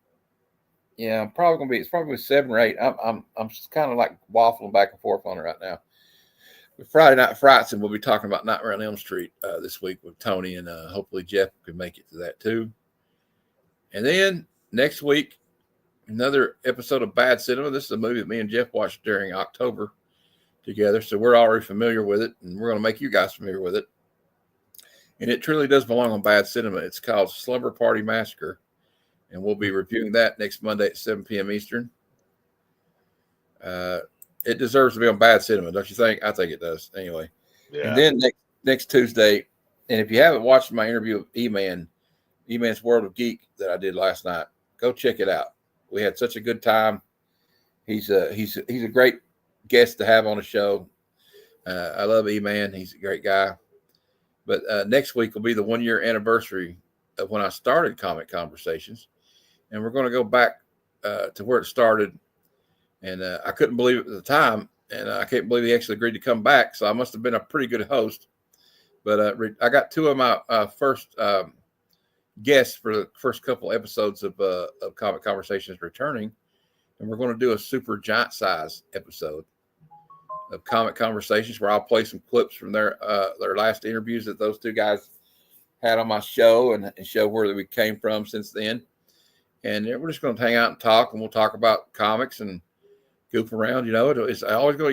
Yeah, it's probably 7 or 8. I'm just kind of like waffling back and forth on it right now. But Friday Night Frights, and we'll be talking about Nightmare on Elm Street this week with Tony, and hopefully Jeff can make it to that too. And then next week, another episode of Bad Cinema. This is a movie that me and Jeff watched during October together, so we're already familiar with it, and we're going to make you guys familiar with it. And it truly does belong on Bad Cinema. It's called Slumber Party Massacre, and we'll be reviewing that next Monday at 7 p.m. Eastern. It deserves to be on Bad Cinema, don't you think? I think it does. Anyway, yeah. And then next Tuesday, and if you haven't watched my interview with E-Man's World of Geek that I did last night, go check it out. We had such a good time. He's a great guest to have on the show. I love E-Man. He's a great guy. But next week will be the 1-year anniversary of when I started Comic Conversations, and we're going to go back to where it started. And I couldn't believe it at the time, and I can't believe he actually agreed to come back. So I must have been a pretty good host. But I got 2 of my first guests for the first couple episodes of Comic Conversations returning, and we're going to do a super giant size episode of Comic Conversations where I'll play some clips from their last interviews that those 2 guys had on my show and show where we came from since then. And we're just going to hang out and talk, and we'll talk about comics and goof around. It's I always go,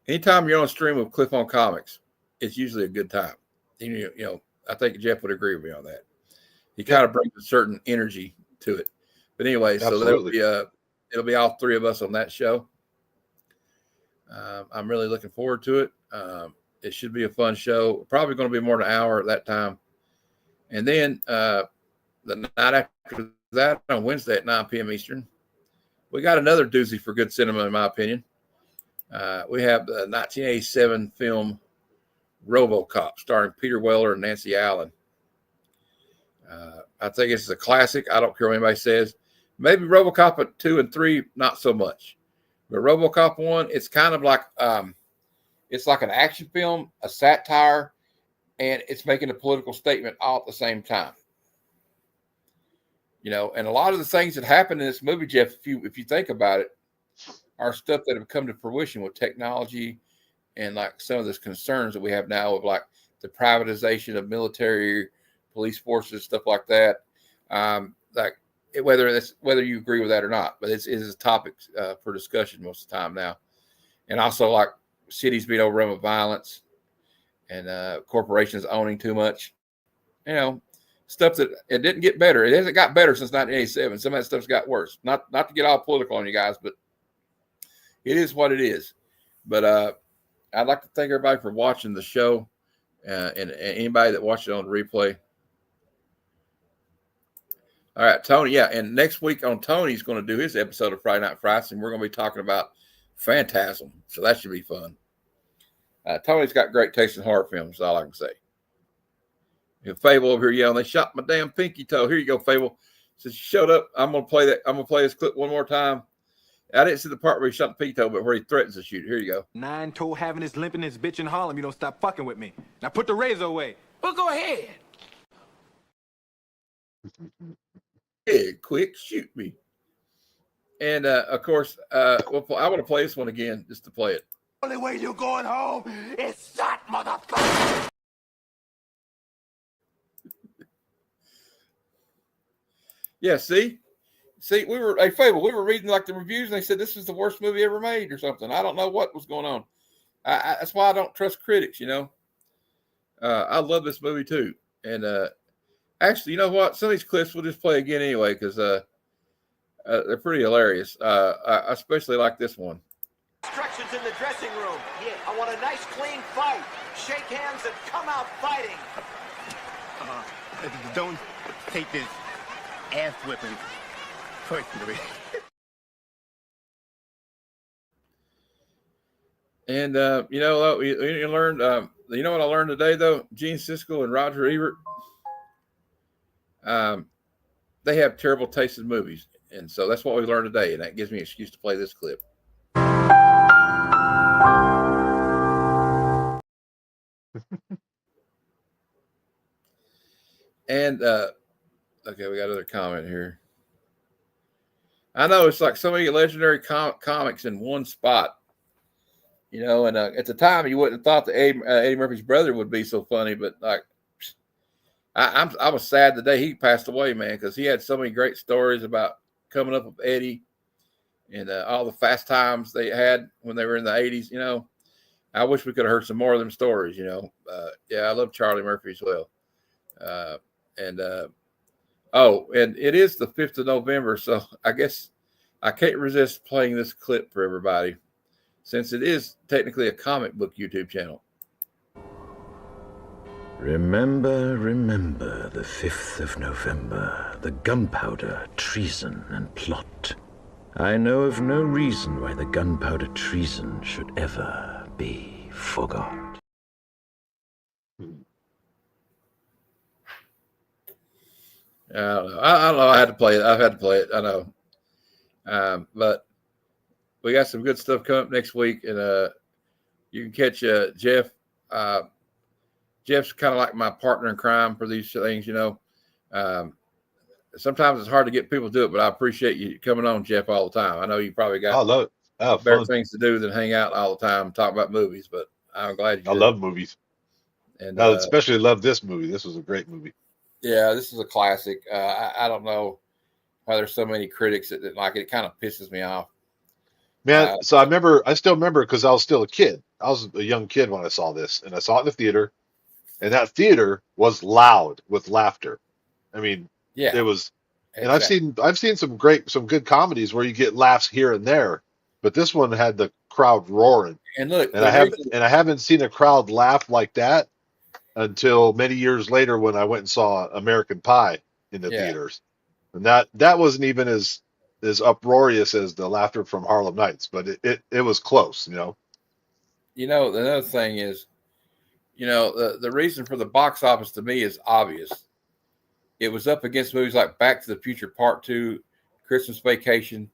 anytime you're on a stream of Cliff on Comics, it's usually a good time. I think Jeff would agree with me on that. He kind of brings a certain energy to it. But anyway, absolutely. So it'll be all 3 of us on that show. I'm really looking forward to it. It should be a fun show. Probably going to be more than an hour at that time. And then the night after that, on Wednesday at 9 p.m. Eastern, we got another doozy for good cinema, in my opinion. We have the 1987 film RoboCop, starring Peter Weller and Nancy Allen. I think it's a classic. I don't care what anybody says. Maybe RoboCop at 2 and 3, not so much. But RoboCop 1, it's kind of like it's like an action film, a satire, and it's making a political statement all at the same time. You know, and a lot of the things that happen in this movie, Jeff, if you think about it, are stuff that have come to fruition with technology and like some of the concerns that we have now of like the privatization of military, police forces, stuff like that. Like whether you agree with that or not, but it is a topic for discussion most of the time now. And also like cities being overrun with violence and corporations owning too much, you know, stuff that it didn't get better. It hasn't got better since 1987. Some of that stuff's got worse. Not to get all political on you guys, but it is what it is. But I'd like to thank everybody for watching the show and anybody that watched it on the replay. All right, Tony. Yeah, and next week on Tony's going to do his episode of Friday Night Frights, and we're going to be talking about Phantasm. So that should be fun. Tony's got great taste in horror films. Is all I can say. And Fable over here yelling, "They shot my damn pinky toe." Here you go, Fable. Since you showed up, I'm going to play that. I'm going to play this clip one more time. I didn't see the part where he shot the pinky toe, but where he threatens to shoot. Here you go. 9-toe having this limping this bitch in Harlem. You don't stop fucking with me. Now put the razor away. Well, go ahead. Yeah, quick, shoot me. And of course, I want to play this one again just to play it. Only way you're going home is that motherfucker. Yeah, see, we were Fable. We were reading like the reviews, and they said this is the worst movie ever made or something. I don't know what was going on. That's why I don't trust critics. You know, I love this movie too. And actually, you know what? Some of these clips we'll just play again anyway because they're pretty hilarious. I especially like this one. Instructions in the dressing room. Yeah. I want a nice clean fight. Shake hands and come out fighting. Don't take this ass whipping personally. And you know, you learned. You know what I learned today though? Gene Siskel and Roger Ebert. They have terrible taste in movies, and so that's what we learned today, and that gives me an excuse to play this clip. And okay, we got another comment here. I know it's like so many legendary comics in one spot, you know. And at the time, you wouldn't have thought that Eddie Murphy's brother would be so funny, but like, I was sad the day he passed away, man, because he had so many great stories about coming up with Eddie and all the fast times they had when they were in the 80s. You know, I wish we could have heard some more of them stories. You know, yeah, I love Charlie Murphy as well. And it is the 5th of November, so I guess I can't resist playing this clip for everybody, since it is technically a comic book YouTube channel. Remember the 5th of November, the gunpowder, treason, and plot. I know of no reason why the gunpowder treason should ever be forgot. I don't know. I don't know. I had to play it. I've had to play it. I know. But we got some good stuff coming up next week, and you can catch Jeff. Jeff's kind of like my partner in crime for these things, you know. Sometimes it's hard to get people to do it, but I appreciate you coming on, Jeff, all the time. I know you probably got better things to do than hang out all the time and talk about movies, but I'm glad you did. I love movies. And I especially love this movie. This was a great movie. Yeah, this is a classic. I don't know why there's so many critics that like it. It kind of pisses me off. Man, so I still remember because I was still a kid. I was a young kid when I saw this, and I saw it in the theater, and that theater was loud with laughter. I mean, yeah, it was. And exactly. I've seen some good comedies where you get laughs here and there, but this one had the crowd roaring. And look, and I haven't seen a crowd laugh like that until many years later when I went and saw American Pie in the theaters, and that wasn't even as uproarious as the laughter from Harlem Nights, but it was close, you know. You know, another thing is, you know, the reason for the box office to me is obvious. It was up against movies like Back to the Future Part 2, Christmas Vacation,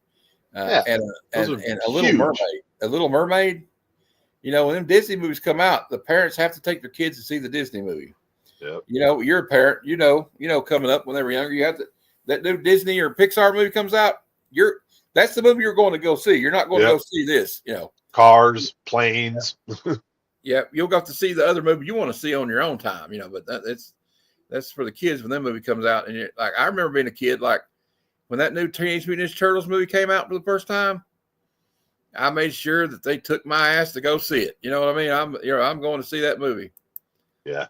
and a Little huge. Mermaid. A Little Mermaid. You know, when them Disney movies come out, the parents have to take their kids to see the Disney movie. Yep. You know, you're a parent. You know, coming up when they were younger, you have to. That new Disney or Pixar movie comes out, that's the movie you're going to go see. You're not going to go see this. You know, cars, planes. Yeah, you'll go to see the other movie you want to see on your own time. You know, but that's for the kids when that movie comes out. And like I remember being a kid, like when that new Teenage Mutant Ninja Turtles movie came out for the first time, I made sure that they took my ass to go see it. You know what I mean? I'm going to see that movie. Yeah.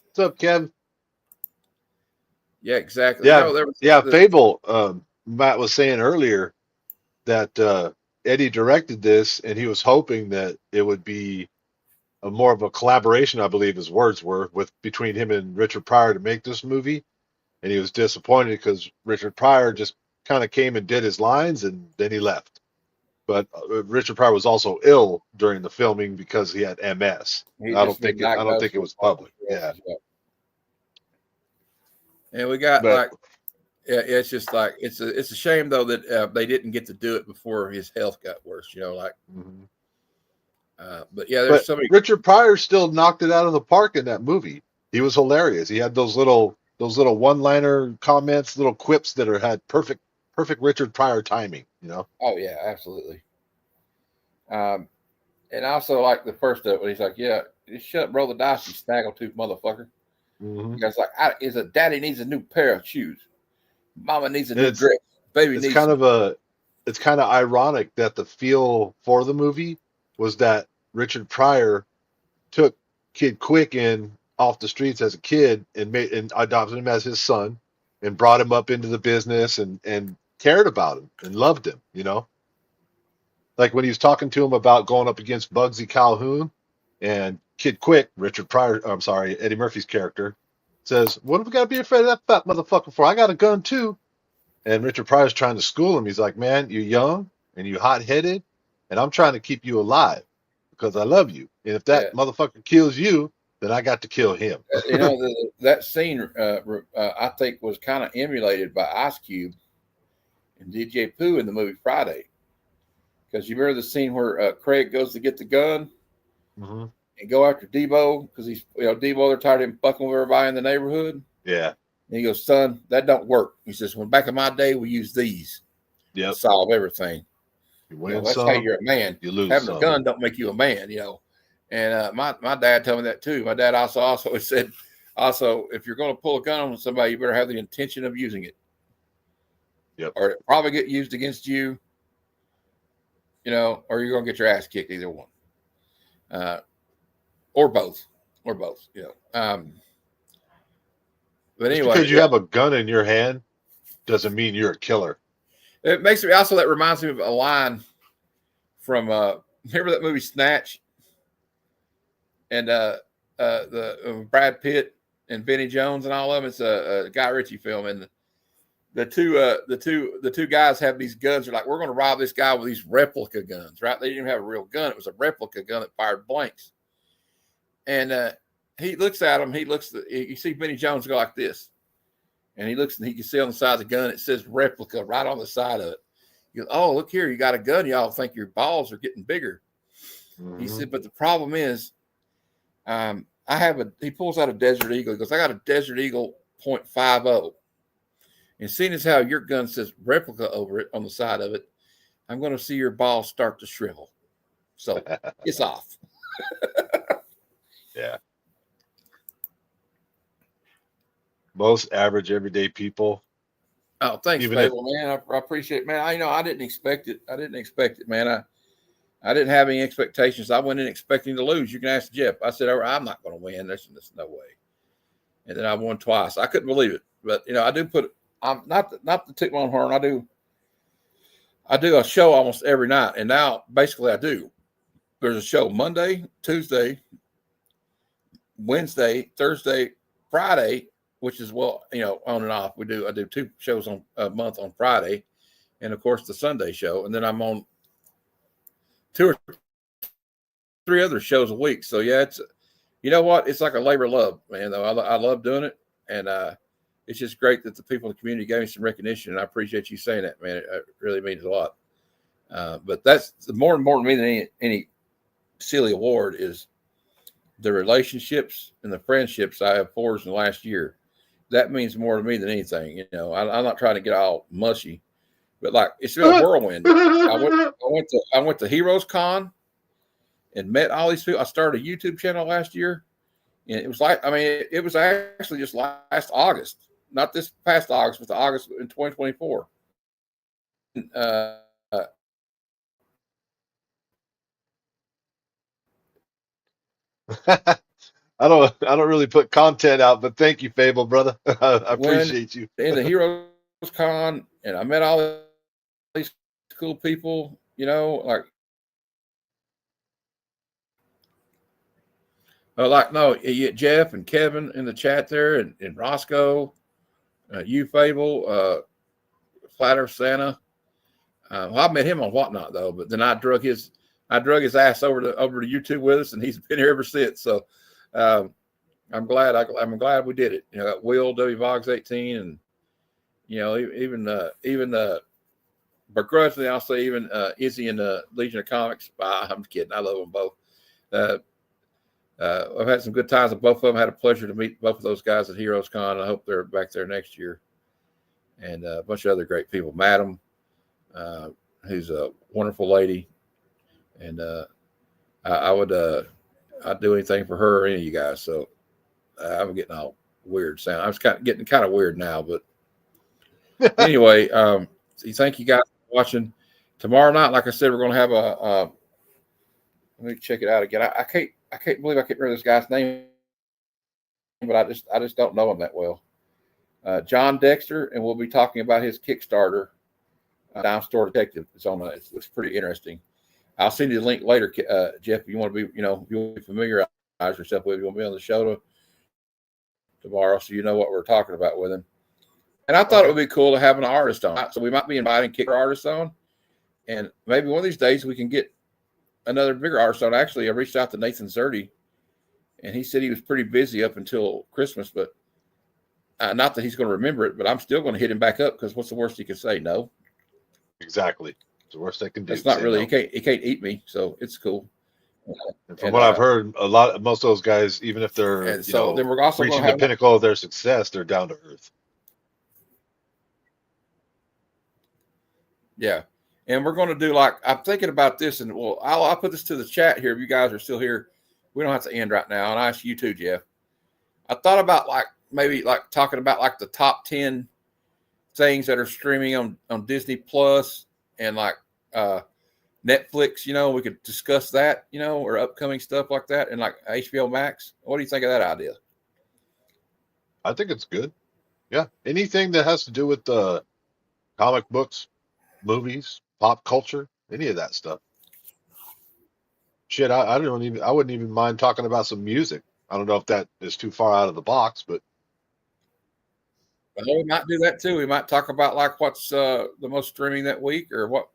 What's up, Kev? Yeah, exactly. Yeah, Fable. Matt was saying earlier that Eddie directed this, and he was hoping that it would be more of a collaboration. I believe his words were between him and Richard Pryor to make this movie, and he was disappointed because Richard Pryor just kind of came and did his lines, and then he left. But Richard Pryor was also ill during the filming because he had MS. I don't think it was public. Yeah. And we got it's just like it's a shame though that they didn't get to do it before his health got worse. You know, like. But yeah, there's so many. Richard Pryor still knocked it out of the park in that movie. He was hilarious. He had those little one-liner comments, little quips that had perfect Richard Pryor timing. You know. Oh yeah, absolutely. And also like the first of it, he's like, "Yeah, just shut up, roll the dice, you snaggletooth motherfucker." Mm-hmm. Because like, daddy needs a new pair of shoes, mama needs a new dress, baby needs. It's kind of ironic that the feel for the movie was that Richard Pryor took Kid Quick in off the streets as a kid and adopted him as his son and brought him up into the business and cared about him and loved him, you know? Like when he was talking to him about going up against Bugsy Calhoun, and Kid Quick, Eddie Murphy's character, says, "What have we got to be afraid of that fat motherfucker for? I got a gun too." And Richard Pryor's trying to school him. He's like, "Man, you're young and you're hot-headed, and I'm trying to keep you alive because I love you. And if that motherfucker kills you, then I got to kill him." You know, that scene I think was kind of emulated by Ice Cube and DJ Pooh in the movie Friday. Because you remember the scene where Craig goes to get the gun and go after Debo because he's, Debo, they're tired of him fucking with everybody in the neighborhood. Yeah. And he goes, "Son, that don't work." He says, "When back in my day, we used these to solve everything. You win that's some, how you're a man. You lose Having some. a gun don't make you a man, you know." And my dad told me that too. My dad also said, if you're going to pull a gun on somebody, you better have the intention of using it. Yep. Or it probably get used against you. You know, or you're going to get your ass kicked, either one. Or both. You know. But anyway, just because you have a gun in your hand doesn't mean you're a killer. It makes me also, that reminds me of a line from remember that movie Snatch? And the Brad Pitt and Vinnie Jones and all of them. It's a Guy Ritchie film, and the two guys have these guns. They're like, "We're going to rob this guy with these replica guns," right? They didn't even have a real gun; it was a replica gun that fired blanks. And he looks at him. You see Vinnie Jones go like this, and he looks, and he can see on the side of the gun it says "replica" right on the side of it. He goes, "Oh, look here, you got a gun. Y'all think your balls are getting bigger." He said, "But the problem is, he pulls out a Desert Eagle. He goes, I got a Desert Eagle .50. And seeing as how your gun says replica over it on the side of it, I'm going to see your balls start to shrivel. So it's off." Yeah. Most average everyday people. Oh, thanks, Fable, man. I appreciate it, man. I didn't expect it. Man. I didn't have any expectations. I went in expecting to lose. You can ask Jeff. I said, "I'm not going to win. There's no way." And then I won twice. I couldn't believe it. But I do I'm not to toot my own horn. I do a show almost every night, and now basically I do. There's a show Monday, Tuesday, Wednesday, Thursday, Friday, which is on and off. I do 2 shows on a month on Friday, and of course the Sunday show, and then I'm on 2 or 3 other shows a week. So yeah, it's, you know what? It's like a labor of love, man. Though I love doing it, and it's just great that the people in the community gave me some recognition, and I appreciate you saying that, man. It really means a lot. But that's more important to me than any silly award is the relationships and the friendships I have forged in the last year. That means more to me than anything. You know, I'm not trying to get all mushy, but like it's been a whirlwind. I went to Heroes Con and met all these people. I started a YouTube channel last year, and it was like, I mean, it was actually just last August, not this past August, but the August in 2024. I don't really put content out, but thank you, Fable, brother. I appreciate you. In the Heroes Con, and I met all these cool people, you know, like you get Jeff and Kevin in the chat there, and Roscoe, you Fable, Flat Earth Santa. Well, I met him on Whatnot though, but then I drug his ass over to YouTube with us, and he's been here ever since. So I'm glad we did it. You know, Will W Vogs 18, and you know, even begrudgingly, I'll say even Izzy and Legion of Comics. I'm kidding. I love them both. I've had some good times with both of them. I had a pleasure to meet both of those guys at Heroes Con. I hope they're back there next year. And a bunch of other great people. Madam, who's a wonderful lady. And I'd do anything for her or any of you guys. So I'm getting all weird sound. I was getting kind of weird now, but anyway, thank you guys for watching. Tomorrow night, like I said, we're going to have let me check it out again. I can't believe I can't remember this guy's name, but I just don't know him that well. John Dexter, and we'll be talking about his Kickstarter, Dime Store Detective. It's pretty interesting. I'll send you the link later, Jeff. If you want to be, you want to familiarize yourself with it. You want to be on the show tomorrow, so you know what we're talking about with him. And I thought it would be cool to have an artist on. So we might be inviting Kickstarter artists on, and maybe one of these days we can get another bigger artist on. Actually, I reached out to Nathan Zerdy, and he said he was pretty busy up until Christmas, but not that he's going to remember it, but I'm still going to hit him back up because what's the worst he can say? No. Exactly. It's the worst they can do. It's not really. No. He can't eat me, so it's cool. And from what I've heard, most of those guys, even if they're then we're also reaching the pinnacle of their success, they're down to earth. Yeah. And we're going to do I'm thinking about this, and I'll put this to the chat here. If you guys are still here, we don't have to end right now. And I ask you too, Jeff. I thought about maybe talking about the top 10 things that are streaming on Disney Plus and Netflix. We could discuss that, or upcoming stuff like that, and HBO Max. What do you think of that idea? I think it's good. Yeah. Anything that has to do with comic books, movies, pop culture, any of that stuff. Shit, I wouldn't even mind talking about some music. I don't know if that is too far out of the box, but we might do that too. We might talk about what's the most streaming that week, or what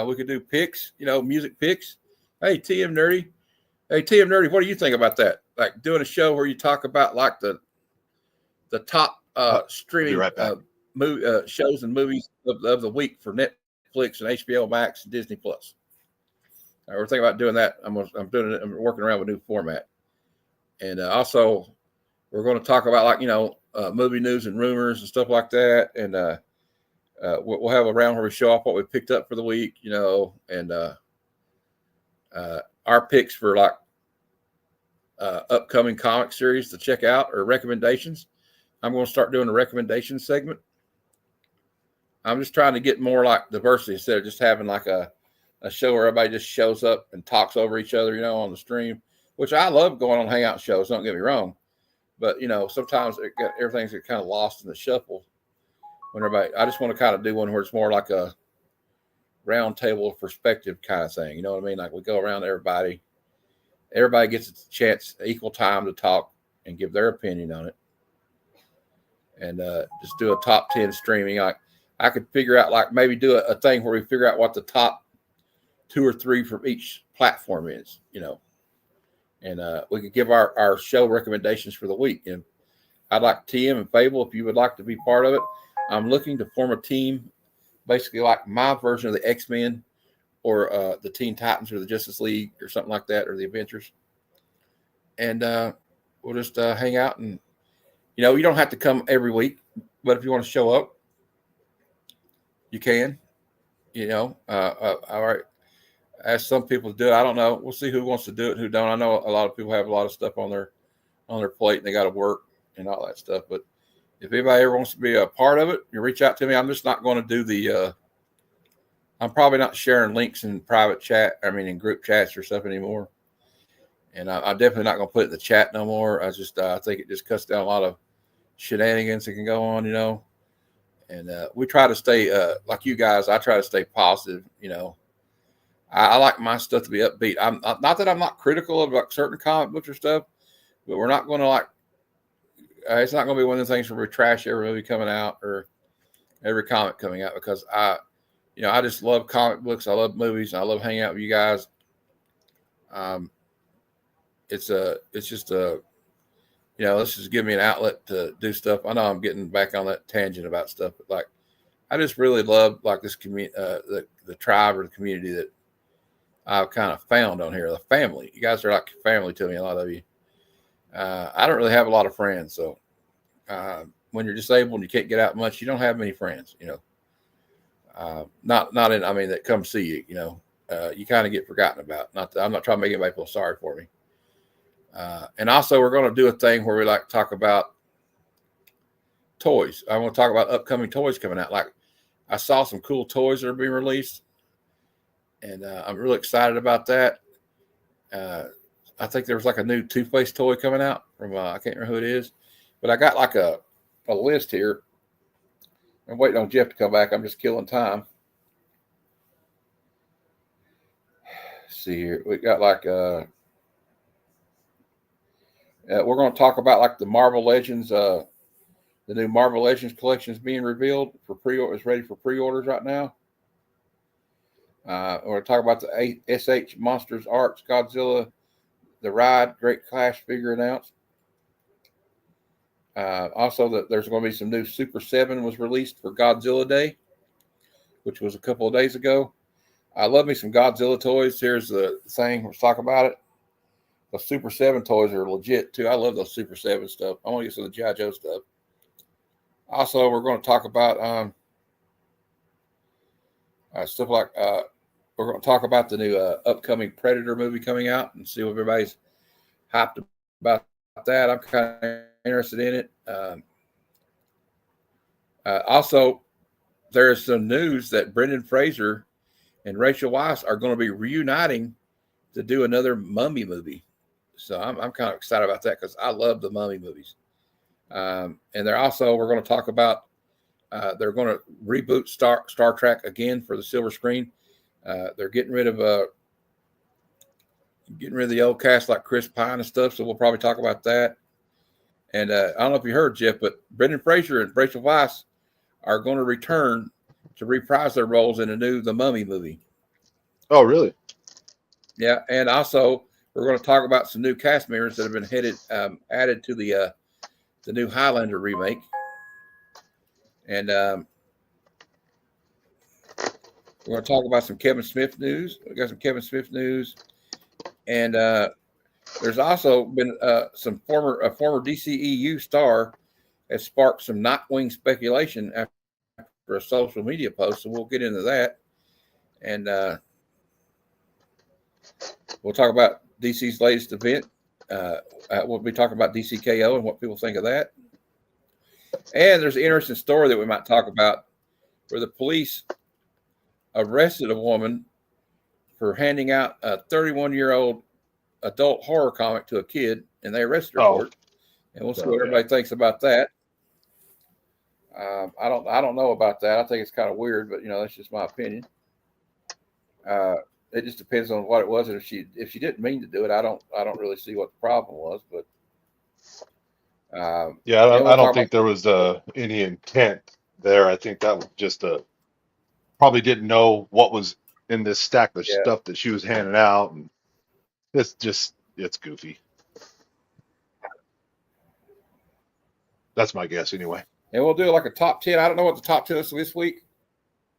we could do picks, music picks. Hey, TM Nerdy. What do you think about that? Doing a show where you talk about the top streaming shows and movies of the week for Netflix and HBO Max and Disney Plus. We're thinking about doing that. I'm working around with a new format, and also we're going to talk about movie news and rumors and stuff like that, and we'll have a round where we show off what we picked up for the week, and our picks for upcoming comic series to check out or recommendations. I'm going to start doing a recommendation segment. I'm just trying to get more diversity instead of just having a show where everybody just shows up and talks over each other, on the stream, which I love going on hangout shows. Don't get me wrong. But, sometimes everything's kind of lost in the shuffle when I just want to kind of do one where it's more like a round table perspective kind of thing. You know what I mean? We go around everybody gets a chance, equal time to talk and give their opinion on it. And just do a top 10 streaming. I could figure out maybe do a thing where we figure out what the top 2 or 3 from each platform is, and we could give our show recommendations for the week. And I'd like TM and Fable if you would like to be part of it. I'm looking to form a team, basically like my version of the X-Men or the Teen Titans or the Justice League or something like that, or the Avengers. And we'll just hang out, and you don't have to come every week, but if you want to show up, you can. All right. Ask some people to do it. I don't know. We'll see who wants to do it and who don't. I know a lot of people have a lot of stuff on their plate and they got to work and all that stuff. But if anybody ever wants to be a part of it, you reach out to me. I'm just not going to do the. I'm probably not sharing links in private chat. I mean, in group chats or stuff anymore. And I'm definitely not going to put it in the chat no more. I think it just cuts down a lot of shenanigans that can go on, And we try to stay like you guys. I try to stay positive. I like my stuff to be upbeat. I'm not that I'm not critical of like certain comic books or stuff, but we're not going to it's not going to be one of the things where we trash every movie coming out or every comic coming out, because I just love comic books. I love movies. And I love hanging out with you guys. It's just let's just give me an outlet to do stuff. I know I'm getting back on that tangent about stuff, but I just really love this community, the tribe or the community that I've kind of found on here. The family, you guys are like family to me. A lot of you. I don't really have a lot of friends, so when you're disabled and you can't get out much, you don't have many friends. That come see you. You kind of get forgotten about. I'm not trying to make anybody feel sorry for me. And also, we're going to do a thing where we like to talk about toys. I want to talk about upcoming toys coming out. Like, I saw some cool toys that are being released, and I'm really excited about that. I think there was like a new Two-Face toy coming out from I can't remember who it is, but I got like a list here. I'm waiting on Jeff to come back. I'm just killing time. Let's see here. We got we're going to talk about like the Marvel Legends, the new Marvel Legends collection is being revealed for pre-order. It's ready for pre-orders right now. We're going to talk about the SH Monsters Arts Godzilla, the Ride Great Clash figure announced. Also, there's going to be some new Super 7 was released for Godzilla Day, which was a couple of days ago. I love me some Godzilla toys. Here's the thing. Let's talk about it. The Super 7 toys are legit, too. I love those Super 7 stuff. I want to get some of the G.I. Joe stuff. Also, we're going to talk about stuff like we're going to talk about the new upcoming Predator movie coming out and see what everybody's hyped about that. I'm kind of interested in it. Also, there's some news that Brendan Fraser and Rachel Weisz are going to be reuniting to do another Mummy movie. So I'm kind of excited about that because I love the Mummy movies. And we're going to talk about they're going to reboot Star Trek again for the silver screen. They're getting rid of the old cast like Chris Pine and stuff. So we'll probably talk about that. And I don't know if you heard, Jeff, but Brendan Fraser and Rachel Weisz are going to return to reprise their roles in the Mummy movie. Oh, really? Yeah, and also we're going to talk about some new cast members that have been added to the new Highlander remake. And we're going to talk about some Kevin Smith news. We got some Kevin Smith news, and there's also been a former DCEU star has sparked some Nightwing speculation after a social media post. So we'll get into that, and we'll talk about DC's latest event. We'll be talking about DCKO and what people think of that. And there's an interesting story that we might talk about where the police arrested a woman for handing out a 31-year-old adult horror comic to a kid, and they arrested her for it. And we'll see what everybody thinks about that. I don't know about that. I think it's kind of weird, but that's just my opinion. It just depends on what it was, and if she didn't mean to do it, I don't really see what the problem was. But I don't think there was any intent there. I think that was just probably didn't know what was in this stack of stuff that she was handing out, and it's goofy. That's my guess anyway. And we'll do like a top 10. I don't know what the top 10 is this week.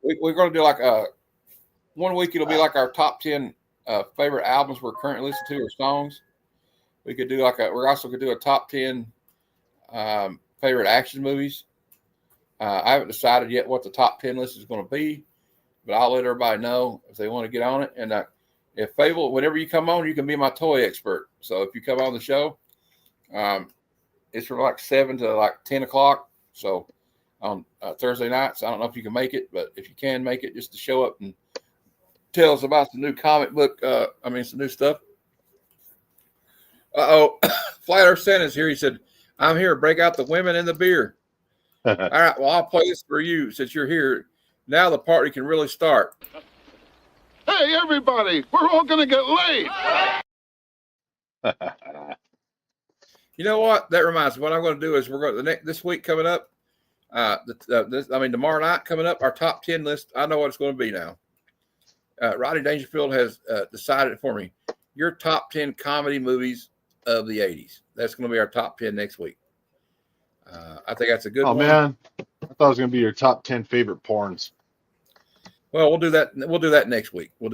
We're going to do like a 1 week. It'll be like our top 10 favorite albums we're currently listening to or songs. We could do we're also going to do a top 10 favorite action movies. I haven't decided yet what the top 10 list is going to be, but I'll let everybody know if they want to get on it. And if Fable, whenever you come on, you can be my toy expert. So if you come on the show, it's from like 7 to like 10 o'clock. So on Thursday nights, I don't know if you can make it, but if you can make it, just to show up and tell us about the new comic book. Some new stuff. Flat Earth Santa's here. He said, I'm here. Break out the women and the beer. All right. Well, I'll play this for you since you're here. Now the party can really start. Hey, everybody. We're all going to get laid. You know what? That reminds me. What I'm going to do is we're going to this week coming up. Tomorrow night coming up, our top 10 list. I know what it's going to be now. Rodney Dangerfield has decided for me. Your top 10 comedy movies of the 80s. That's going to be our top 10 next week. I think that's a good one. Oh, man. I thought it was going to be your top 10 favorite porns. Well, we'll do that. We'll do that next week. Week.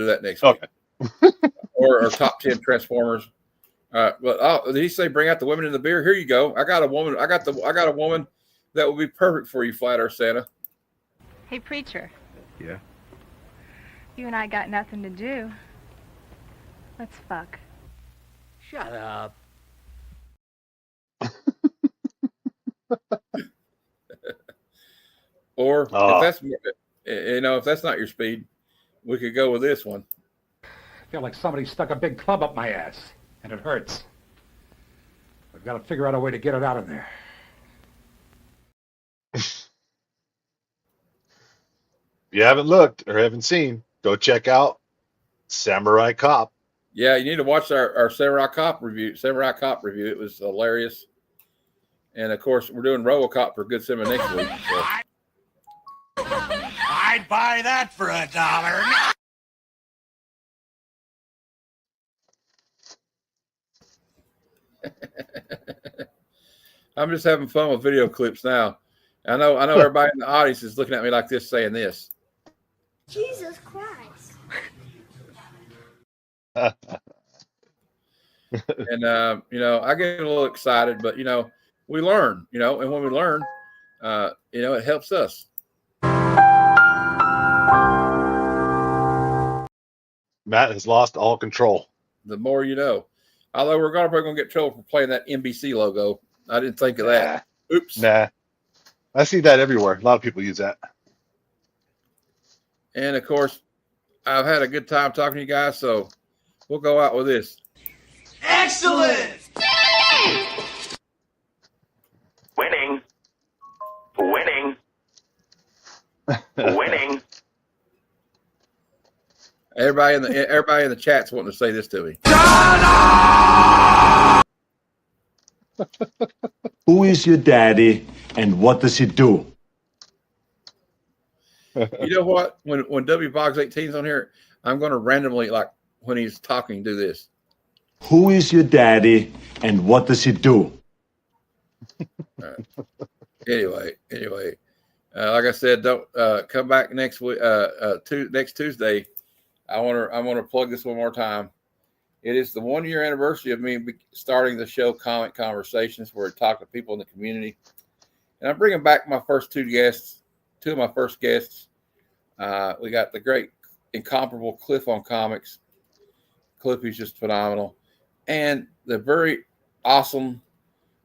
or top 10 Transformers. Did he say bring out the women in the beer? Here you go. I got a woman. I got a woman that will be perfect for you, Flat Earth Santa. Hey, preacher. Yeah. You and I got nothing to do. Let's fuck. Shut up. Or if that's not your speed, we could go with this one. I feel like somebody stuck a big club up my ass, and it hurts. I've got to figure out a way to get it out of there. If you haven't looked or haven't seen, go check out Samurai Cop. Yeah, you need to watch our Samurai Cop review. It was hilarious. And of course, we're doing RoboCop for Good Cinema next week. So. I'd buy that for $1. I'm just having fun with video clips now. I know everybody in the audience is looking at me like this, saying this. Jesus Christ. And I get a little excited, but we learn, and when we learn, it helps us. Matt has lost all control. The more you know. Although we're probably going to get in trouble for playing that NBC logo. I didn't think of that. Oops. Nah. I see that everywhere. A lot of people use that. And, of course, I've had a good time talking to you guys, so we'll go out with this. Excellent! Winning. Everybody in the chat's wanting to say this to me. Who is your daddy and what does he do? You know what? When W Boggs 18's on here, I'm going to randomly, like when he's talking, do this. Who is your daddy and what does he do? Anyway, like I said, don't come back next week. Next Tuesday. I want to plug this one more time. It is the 1 year anniversary of me starting the show Comic Conversations, where I talk to people in the community, and I'm bringing back my first two of my first guests. We got the great, incomparable Cliff on comics. Cliff is just phenomenal, and the very awesome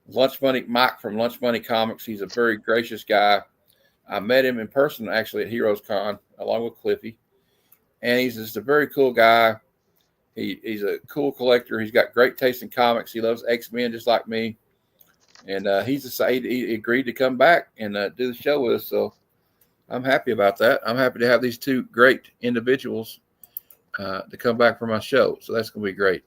Lunch Money Mike from Lunch Money Comics. He's a very gracious guy. I met him in person actually at Heroes Con along with Cliffy. And he's just a very cool guy. He's a cool collector. He's got great taste in comics. He loves X-Men just like me. And he agreed to come back and do the show with us. So I'm happy about that. I'm happy to have these two great individuals to come back for my show. So that's going to be great.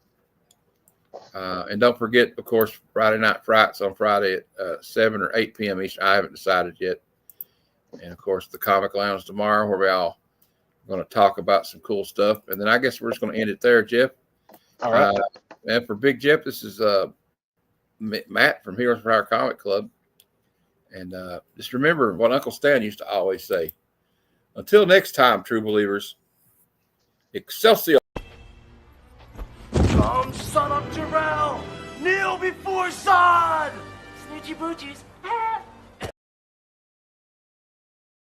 And don't forget, of course, Friday Night Frights on Friday at 7 or 8 p.m. Eastern. I haven't decided yet. And, of course, the Comic Lounge tomorrow, where we all going to talk about some cool stuff. And then I guess we're just going to end it there, Jeff. All right. And for Big Jeff, this is Matt from Heroes for Our Comic Club. And just remember what Uncle Stan used to always say. Until next time, true believers, Excelsior. Come, son of Jarrell! Kneel before Zod! Snoochie boochies, have